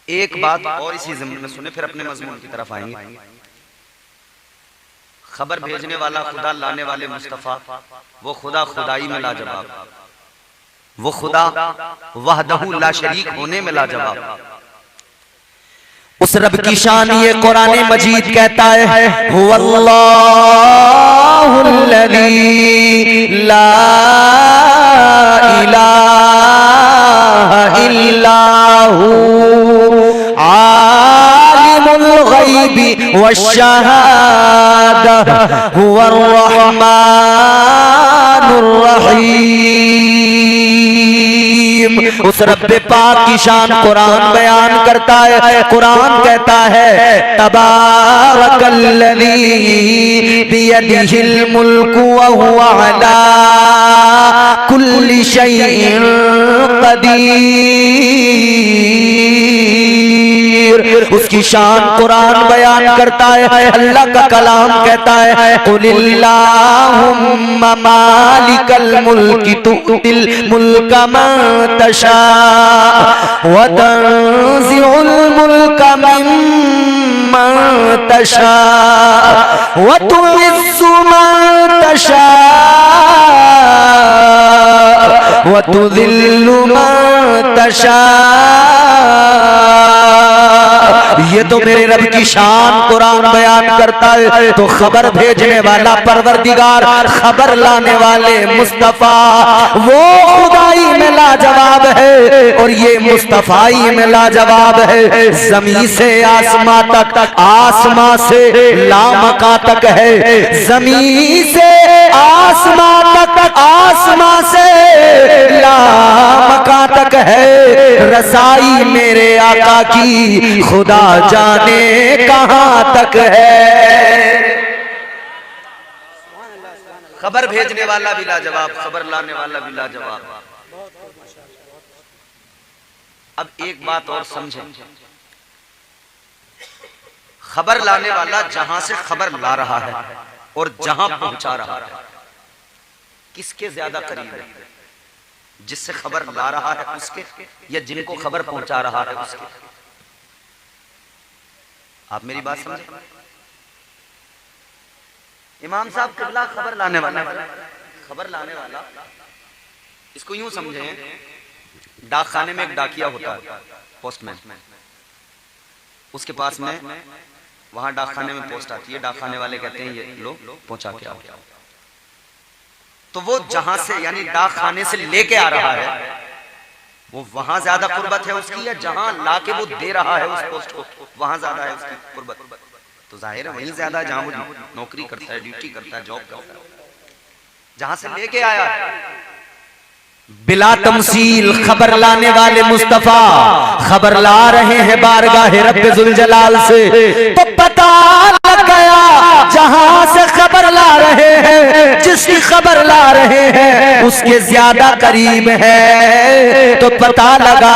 एक बात और इसी ज़िम्न में सुने, फिर अपने मजमून की तरफ आएंगे। खबर भेजने वाला खुदा, लाने वाले मुस्तफा, वो खुदा खुदाई में लाजवाब, वो खुदा वहदहू ला शरीक होने में लाजवाब। उस रब की शान ये कुरान मजीद कहता है, हुवल्लाहुल्लज़ी ला इलाहा इल्लाहु आलिमुल गैबि वश्शहादा हुवर रहमानुर रहीम। उस रब पाक की शान कुरान बयान करता है। कुरान कहता है, तबारकल्लज़ी बियदिहिल मुल्कु व हुवा अला कुल्लि शैइन कदीर। उसकी शान कुरान बयान करता है। अल्लाह का कलाम कहता है, कुलिल्लाहुम्मा मालिकल मुल्कि तु'तिल मुल्का मन तशा व तंज़िउल मुल्का मिम्मन तशा व तु'इज़्ज़ु मन तशा व तुज़िल्लु मन तशा। ये तो मेरे रब की शान कुरान बयान करता है। तो खबर भेजने वाला परवरदिगार, खबर लाने वाले मुस्तफा, वो खुदाई में लाजवाब है और ये मुस्तफाई में लाजवाब है। जमीन से आसमां तक, आसमां से लामका तक है। जमीन से आसमां तक, आसमां से लामका तक है। रसाई मेरे आका की खुदा जाने कहां तक है। खबर भेजने वाला भी लाजवाब, खबर लाने वाला भी लाजवाब। अब एक बात और समझें, खबर लाने वाला जहां से खबर ला रहा है और जहां पहुंचा रहा है, किसके ज्यादा करीब है? जिससे खबर ला रहा है उसके, या जिनको खबर पहुंचा रहा है उसके? आप मेरी बात समझे? इमाम साहब किबला खबर लाने वाला, खबर लाने वाला इसको यूं समझे, डाक खाने में एक डाकिया होता है, पोस्टमैन, उसके पास में वहां डाक खाने में पोस्ट आती है, डाक खाने वाले कहते हैं ये लो पहुंचा के आओ। तो वो जहां से यानी डाक खाने से लेके आ रहा है वो वहां ज्यादा कुर्बत है उसकी, या जहां लाके वो दे रहा है उस पोस्ट को वहां ज्यादा है उसकी कुर्बत? तो जाहिर है वहीं ज्यादा है जहां वो नौकरी करता है, ड्यूटी करता है, जॉब करता है, जहां से लेके आया है। बिला तमसील खबर लाने वाले मुस्तफा खबर ला रहे हैं बारगाह रब्बे जुल जलाल से, तो पता लग गया जहां से खबर ला रहे हैं, जिसकी खबर ला रहे हैं उसके ज्यादा करीब है। तो पता लगा,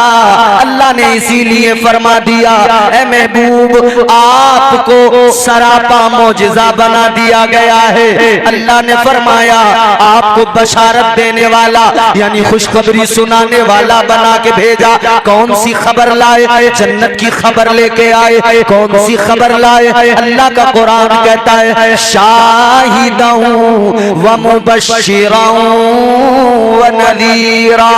अल्लाह ने इसीलिए फरमा दिया, ऐ महबूब आपको सरापा मौजिजा बना दिया गया है। अल्लाह ने फरमाया आपको बशारत देने वाला यानी खुशखबरी सुनाने वाला बना के भेजा। कौन सी खबर लाए? जन्नत की खबर लेके आए। कौन सी खबर लाए? अल्लाह का कुरान कहता है शाहिदन व मुबश्शिरन व नज़ीरा।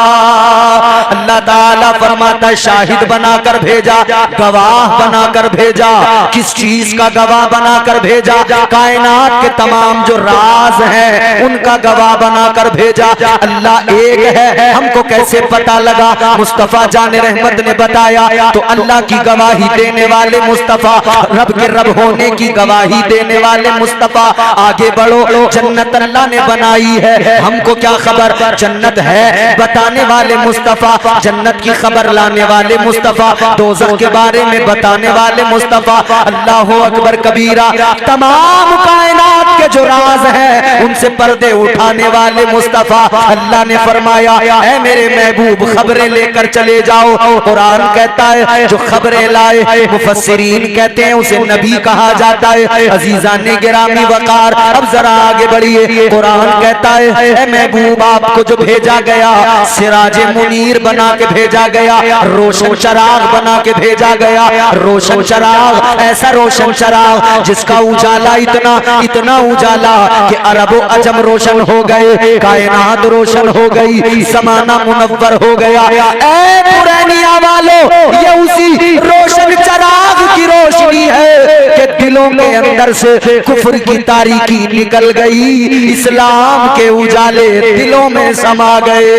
अल्लाह ताला फरमाता है शाहिद बनाकर भेजा, गवाह बनाकर भेजा। किस चीज का गवाह बनाकर भेजा? कायनात के तमाम जो राज हैं उनका गवाह बनाकर भेजा। अल्लाह एक है, हमको कैसे पता लगा? मुस्तफा जाने रहमत ने बताया। तो अल्लाह की गवाही देने वाले मुस्तफा, रब के रब होने की गवाही देने वाले मुस्तफा, आगे बढ़ो। जन्नत अल्लाह ने बनाई है, हमको क्या खबर? जन्नत है बताने वाले मुस्तफा, जन्नत की खबर लाने वाले मुस्तफा, दोज़ख के बारे में बताने वाले मुस्तफा। अल्लाह अकबर कबीरा, तमाम कायनात के जो राज हैं उनसे पर्दे उठाने वाले मुस्तफा। अल्लाह ने फरमाया ऐ मेरे महबूब खबरें लेकर चले जाओ। कुरान कहता है जो खबरें लाए, मुफस्सिरीन कहते हैं उसे नबी कहा जाता है। अजीजान गिरामी वकार, अब जरा आगे बढ़िए। कुरान कहता है ऐ महबूब आपको जो भेजा गया सिराजे मुनीर बना के भेजा गया, रोशन चराग बना के भेजा गया। रोशन चराग, ऐसा रोशन चराग जिसका उजाला इतना उजाला कि अरबो अजम रोशन हो गए, कायनात रोशन हो गई, जमाना मुनव्वर हो गया। ऐ पुरानिया वालों, ये उसी रोशन चराग की रोशनी है कि दिलों के अंदर से कुफ्र की तारीकी निकल गई, इस्लाम के उजाले दिलों में समा गए।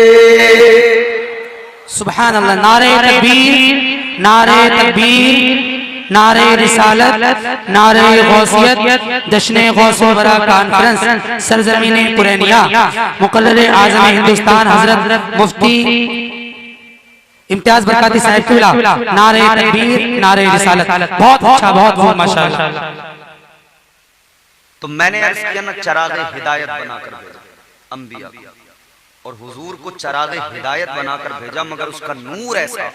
सुभान अल्लाह। नारे तकबीर, नारे तकबीर, नारे रिसालत, नारे गौसियत, जश्न गौसुल वरा कॉन्फ्रेंस सरजमीन पुरैनिया, मुकर्रर आज़म हिंदुस्तान हजरत मुफ्ती इम्तियाज बरकाती साहिब किबला, नारे तकबीर, नारे रिसालत। बहुत अच्छा, बहुत माशाअल्लाह। तो मैंने अर्ज किया ना, चरागे हिदायत बनाकर भेजा अंबिया, और हुजूर को चरागे हिदायत बनाकर भेजा, मगर उसका नूर ऐसा,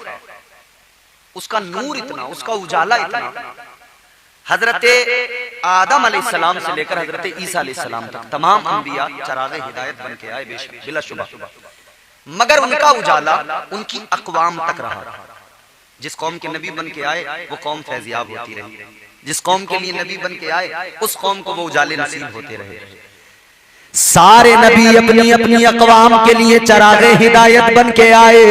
उसका नूर इतना, उसका उजाला इतना, हजरत आदम अलैहिस्सलाम से लेकर हजरत ईसा अलैहिस्सलाम तक तमाम अंबिया चरागे हिदायत बन के आए बेशक बिलाशुबा, मगर उनका उजाला उनकी अक़वाम तक रहा। जिस कौम के नबी बन के आए वो कौम फैज़याब होती रही, जिस कौम के लिए नबी बन के आए उस कौम को वो उजाले नसीब होते रहे। सारे नबी अपनी अपनी अक़वाम के लिए चरागे हिदायत बन के आए,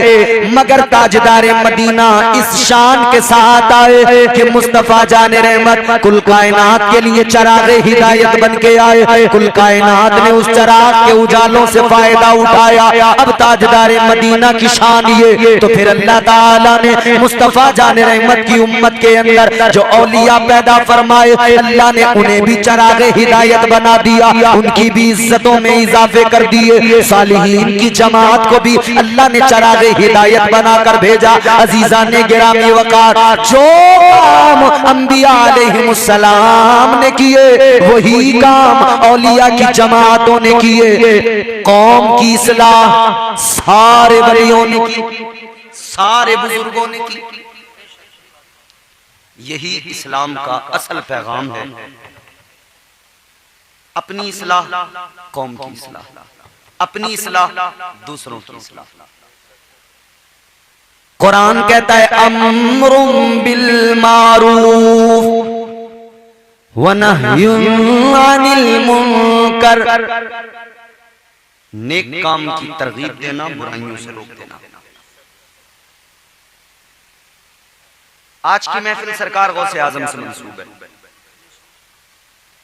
मगर ताजदारे मदीना इस शान के साथ आए कि मुस्तफा जाने रहमत कुल कायनात के लिए चरागे हिदायत बन के आए। कुल कायनात ने उस चराग के उजालों से फायदा उठाया। अब ताजदारे मदीना की शान ये, तो फिर अल्लाह ताला ने मुस्तफा जाने रहमत की उम्मत के अंदर जो औलिया पैदा फरमाए, अल्लाह ने उन्हें भी चरागे हिदायत बना दिया, उनकी भी इज्जतों में इजाफे कर दिए। सालिहीन की जमात को भी अल्लाह ने चरागे हिदायत बनाकर भेजा। अजीजान गिरामी वकार, जो काम अंबिया अलैहिमुस्सलाम ने किए वही काम औलिया की जमातों ने किए। कौम की इस्लाह सारे वलियों ने की, सारे बुजुर्गों ने की। यही इस्लाम का असल पैगाम है, अपनी इस्लाह, कौम की इस्लाह। अपनी इस्लाह, दूसरों की इस्लाह। कुरान कहता है अम्रुम बिल मारूफ व नह्युन अनिल मुनकर, नेक काम की तरगीब देना, बुराइयों से रोक देना। आज की महफिल सरकार गौसे आजम से मंसूब है।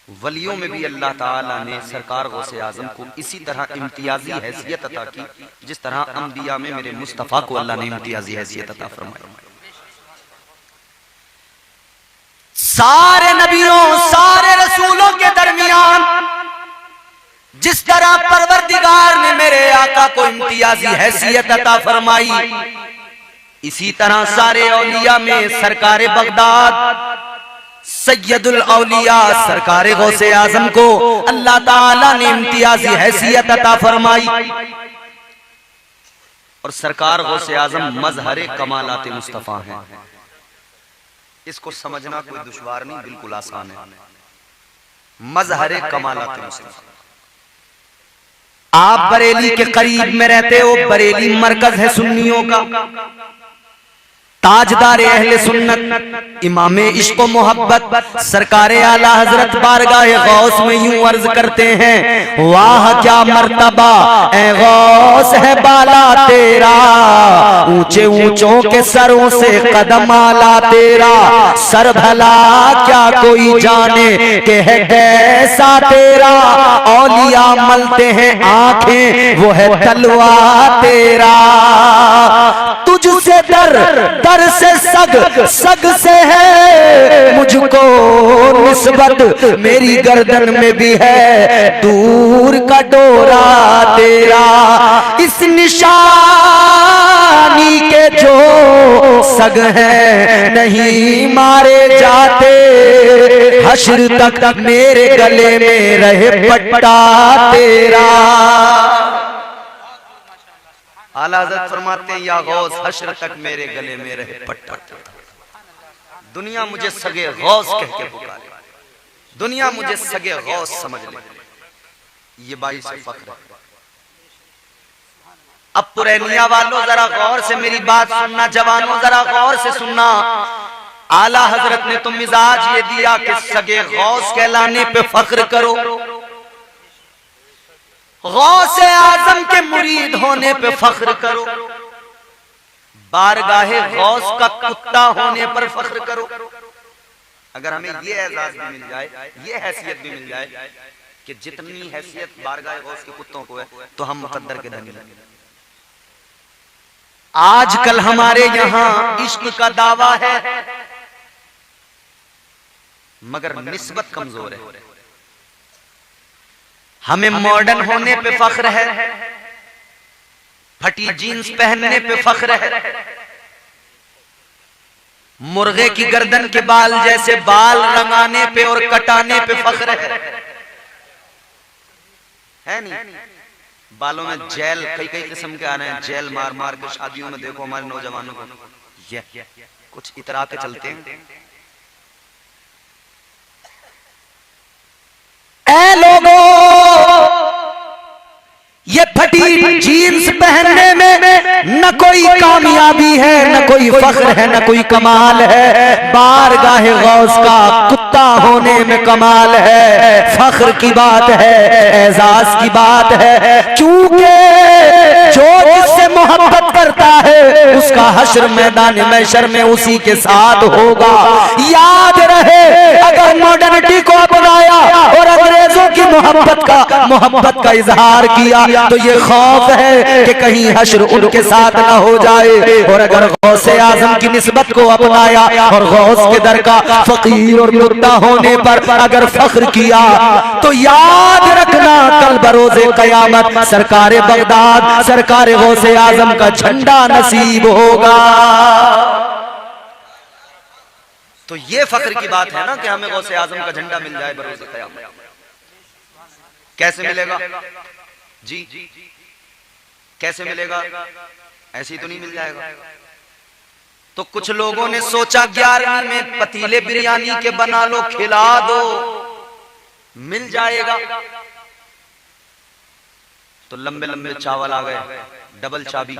वलियों में भी अल्लाह ताला ने सरकार गौसे आजम को इसी तरह इम्तियाजी हैसियत अता की जिस तरह अंबिया में मेरे मुस्तफा को अल्लाह ने इम्तियाजी हैसियत अता फरमाई। सारे नबियों, सारे रसूलों के दरमियान जिस तरह परवरदिगार ने मेरे आका को इम्तियाजी हैसियत अता फरमाई, इसी तरह सारे औलिया में सरकारे बगदाद सैयदुल औलिया सरकारे गौसे आजम को अल्लाह ताला ने इम्तियाजी हैसियत अता फरमाई। और सरकार गौसे आजम मजहरे कमालात मुस्तफा हैं। इसको समझना कोई दुश्वार नहीं, बिल्कुल आसान है। मजहरे कमालात मुस्तफा। आप बरेली के करीब में रहते हो, बरेली मरकज है सुन्नियों का। ताजदार अहले सुन्नत इमाम इश्क व मोहब्बत सरकारे आला हजरत बारगाह गौस में यूं अर्ज करते हैं, वाह क्या मर्तबा ए गौस है बाला तेरा, ऊंचे ऊंचों के सरों से कदम आला तेरा, सर भला क्या कोई जाने के है कैसा तेरा, औलिया मलते हैं आंखें वो है तलवा तेरा, तुझसे दर से सग, सग से है मुझको निस्बत, मेरी गर्दन में भी है दूर का डोरा तेरा, इस निशानी के जो सग हैं नहीं मारे जाते, हश्र तक मेरे गले में रहे पट्टा तेरा। आला हज़रत फरमाते हैं या गौस हश्र तक मेरे गले में रहे पट्टा। दुनिया मुझे सगे गौस कह के पुकारे, दुनिया मुझे सगे गौस समझ ले, ये बाई से फख्र है। अब पुरैनिया वालों जरा गौर से मेरी बात सुनना, जवानों जरा गौर से सुनना। आला हजरत ने तो मिजाज ये दिया कि सगे गौस कहलाने पे फख्र करो, गौसे आजम के मुरीद होने पे फख्र करो, बारगाहे गौस का कुत्ता होने पर फख्र करो। अगर हमें ये एजाज भी मिल जाए, ये हैसियत भी मिल जाए कि जितनी हैसियत बारगाहे गौस के कुत्तों को है, तो हम मुकद्दर के धनी हैं। आजकल हमारे यहाँ इश्क का दावा है मगर निस्बत कमजोर है। हमें मॉडर्न होने पे फख्र है, फटी जीन्स पहनने पे फख्र है, मुर्गे की गर्दन के बाल जैसे बाल रंगाने पे और कटाने पे फख्र है नहीं? बालों में जेल कई कई किस्म के आ रहे हैं, जेल मार मार के शादियों में देखो हमारे नौजवानों को ये कुछ इतरा के चलते हैं। ऐ लोगों, ये फटी जीन्स पहनने में न कोई कामयाबी है, न कोई फख्र है, न कोई कमाल है। बारगाहे गौस का कुत्ता होने में कमाल है, फख्र की बात है, एजाज की बात है। क्योंकि जो जिससे मोहब्बत करता है उसका हश्र मैदान महशर में उसी के साथ होगा। याद रहे, अगर मॉडर्निटी को अपनाया और अंग्रेजों की मोहब्बत का इजहार किया तो ये खौफ है कि कहीं हश्र उनके साथ ना हो जाए। और अगर गौसे आजम की निस्बत को अपनाया और गौस के दर का फकीर और मुद्दा होने पर अगर फख्र किया तो याद रखना कल बरोज़े कयामत सरकारे बगदाद सरकारे गौसे आजम का झंडा नसीब होगा। तो ये फख्र की बात है ना कि हमें गौसे आजम का झंडा मिल जाए बरोज़े कयामत। कैसे मिलेगा जी? कैसे मिलेगा? ऐसे ही तो नहीं मिल जाएगा। तो कुछ लोगों ने सोचा 11वीं में पतीले बिरयानी के बना लो, खिला दो, मिल जाएगा। तो लंबे लंबे चावल आ गए, डबल चाबी।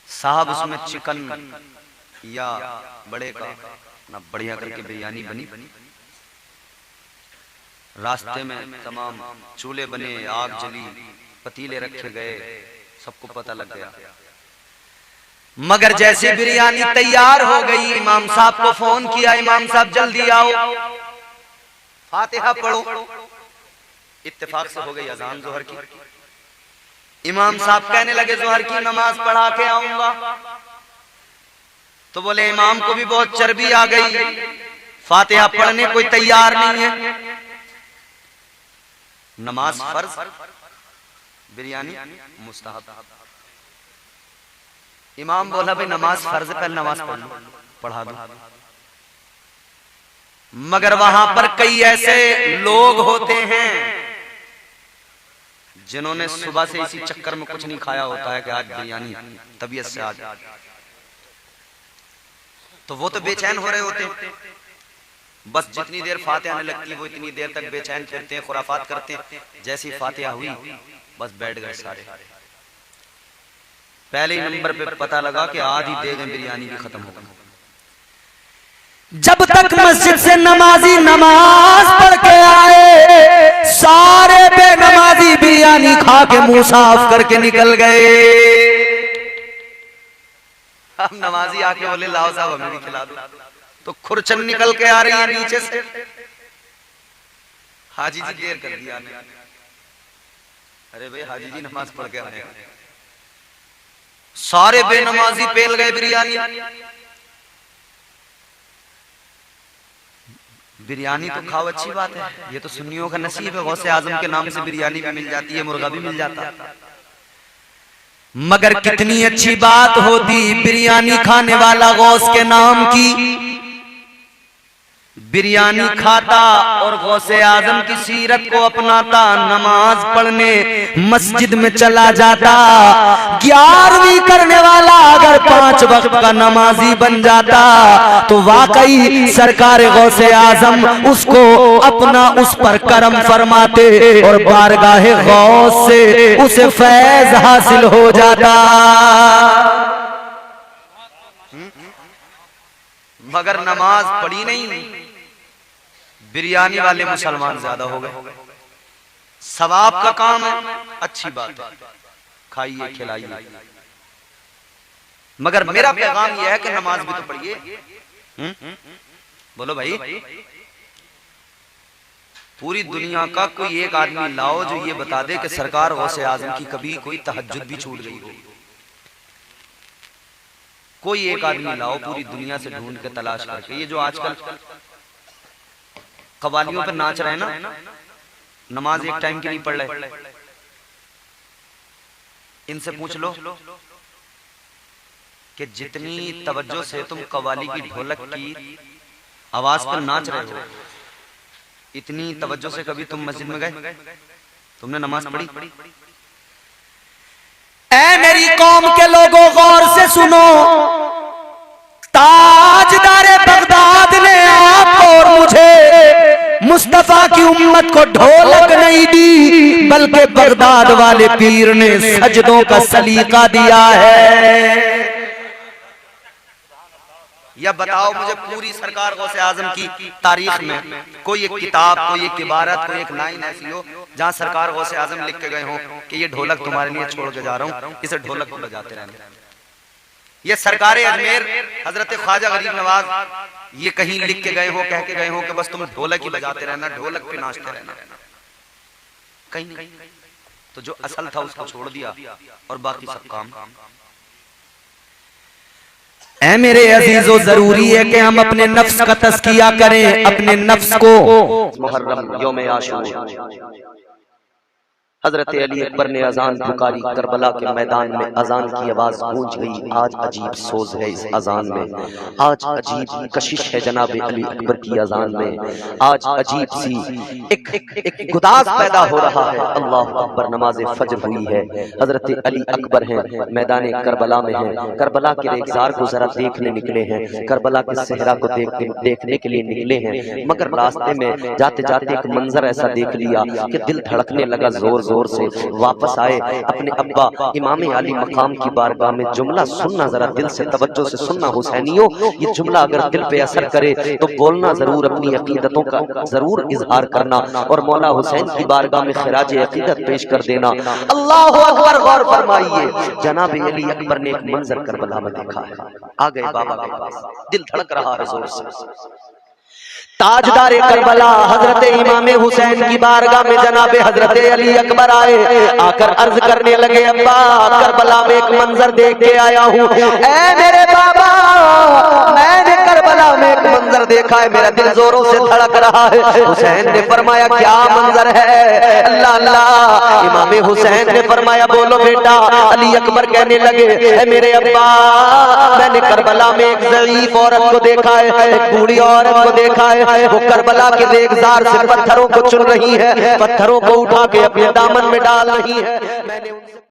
साहब उसमें चिकन या बड़े का ना बढ़िया करके बिरयानी बनी। रास्ते में तमाम चूल्हे बने, आग जली, पतीले रखे गए, सबको पता लग गया। मगर जैसे बिरयानी तैयार हो गई, इमाम साहब को फोन किया, इमाम साहब जल्दी आओ, फातिहा पढ़ो। इत्तेफाक से हो गई अजान जोहर की। इमाम साहब कहने लगे जोहर की नमाज पढ़ा के आऊंगा। तो बोले इमाम को भी बहुत चर्बी आ गई, फातिहा पढ़ने कोई तैयार नहीं है। नमाज फर्ज, बिरयानी मुस्तहब। इमाम बोला भाई नमाज फर्ज, पहले नमाज पढ़ा दो। मगर वहां पर कई ऐसे लोग होते हैं जिन्होंने सुबह से इसी चक्कर में कुछ नहीं खाया होता है कि आज बिरयानी तबीयत से आज, तो वो तो बेचैन हो रहे होते हैं। बस जितनी देर फातिहा आने लगती है वो इतनी देर तक बेचैन फिरते हैं, खुराफात करते हैं। जैसी फातिहा हुई बस बैठ गए सारे। पहले ही नंबर पे पता लगा कि आधी देर में बिरयानी भी खत्म हो गई। जब तक मस्जिद से नमाजी नमाज पढ़ के आए, सारे बेनमाजी बिरयानी खा के मुंह साफ करके निकल गए। अब नमाजी आके बोले लाओ साहब हमें भी खिला दो। तो खुरचन निकल के आ रही है नीचे से। हाजी जी देर कर दिया ने। अरे भाई हाजी जी नमाज पढ़ के आए। सारे बेनमाजी पेल गए बिरयानी। बिरयानी तो खाओ, अच्छी बात है, ये तो सुन्नियों का नसीब है। गौसे आजम के नाम से बिरयानी भी मिल जाती है, मुर्गा भी मिल जाता है। मगर कितनी अच्छी बात होती बिरयानी खाने वाला गौस के नाम की। बिरयानी खाता और गौसे आजम की सीरत को अपनाता, नमाज पढ़ने मस्जिद में चला जाता। 11वीं करने वाला अगर 5 वक्त का नमाजी बन जाता तो वाकई सरकार गौसे आजम उसको अपना उस पर करम फरमाते और बारगाहे गौस से उसे फैज हासिल हो जाता। मगर नमाज पढ़ी नहीं, बिरयानी वाले मुसलमान ज्यादा हो गए। सवाब का काम है, अच्छी बात है, खाइए खिलाइए। मगर मेरा पैगाम यह है कि नमाज भी तो पढ़िए। बोलो भाई, पूरी दुनिया का कोई एक आदमी लाओ जो ये बता दे कि सरकार गौसे आजम की कभी कोई तहज्जुद भी छूट गई हो। कोई एक आदमी लाओ पूरी दुनिया से ढूंढ के तलाश करके। ये जो आजकल कवालियों पर नाच रहे हैं ना, नमाज एक टाइम की नहीं पढ़ रहे, इनसे पूछ लो कि जितनी तवज्जो से तुम कवाली की ढोलक की आवाज पर नाच रहे हो, इतनी तवज्जो से कभी तुम मस्जिद में गए? तुमने नमाज पढ़ी? ऐ मेरी कौम के लोगों गौर से सुनो, ताजदारे बगदाद ने आपको और मुझे, मुस्तफा की उम्मत को ढोलक नहीं दी, बल्कि बगदाद वाले पीर ने सजदों का सलीका दिया है। या बताओ मुझे पूरी सरकार गौसे आजम की तारीख में कोई एक किताब, कोई एक इबारत, कोई एक लाइन ऐसी हो जहां सरकार गौसे आजम लिख के गए हो कि ये ढोलक तुम्हारे लिए छोड़ के जा रहा हूं, इसे ढोलक को बजाते रहना। ये सरकार अजमेर हजरत ख्वाजा गरीब नवाज ये कहीं लिख के गए हो, कह के गए हो कि बस तुम ढोलक ही बजाते रहना, ढोलक पे नाचते रहना? कहीं नहीं। तो जो असल था उसको छोड़ दिया और बाकी सब काम। ऐ मेरे अजीजों, जरूरी है कि हम अपने नफ्स का तज़किया करें, अपने नफ्स को। मुहर्रम यौम आशूरा, हजरत अली अकबर ने अजान पुकारी, करबला के मैदान में अजान की आवाज गूंज गई। आज अजीब सोज है इस अजान में, आज अजीब कशिश है जनाब अली अकबर की अजान में। आज अजीब सी एक गुदास पैदा हो रहा है। अल्लाह अकबर, नमाज फजर हुई है। हजरत अली अकबर हैं, मैदान करबला में हैं। करबला के रेगजार को जरा देखने निकले हैं, करबला के सहरा को देखने के लिए निकले हैं, मगर रास्ते में जाते जाते एक मंजर ऐसा देख लिया कि दिल धड़कने लगा जोर जोर से। वापस आए, अपने अब्बा इमाम आली मकाम की बारगाह में जुमला सुनना, जरा दिल से तवज्जो से सुनना हुसैनियों। ये जुमला अगर दिल पे असर करे तो बोलना जरूर, अपनी अकीदतों का जरूर इजहार करना और मौला हुसैन की बारगाह में खिराज अकीदत पेश कर देना। अल्लाह अकबर। गौर फरमाइए, जनाब अली अकबर ने एक मंजर करबला में देखा है। आ गए बाबा के पास, दिल धड़क रहा है जोर से। ताजदार करबला हजरत इमाम हुसैन की बारगाह में जनाब हजरत अली अकबर आए, आकर अर्ज करने लगे, अब्बा करबला में एक मंजर देख के आया हूँ। ऐ मेरे बाबा, मैंने करबला में एक मंजर देखा है, मेरा दिल जोरों से धड़क रहा है। हुसैन ने फरमाया, क्या मंजर है? अल्लाह अल्लाह। इमाम हुसैन ने फरमाया, बोलो बेटा। अली अकबर कहने लगे, ऐ मेरे अब्बा, मैंने करबला में एक ज़ईफ औरत को देखा है, एक बूढ़ी औरत को देखा है। वो करबला के रेगजार से पत्थरों को चुन रही है, पत्थरों को उठा के अपने दामन में डाल रही है। मैंने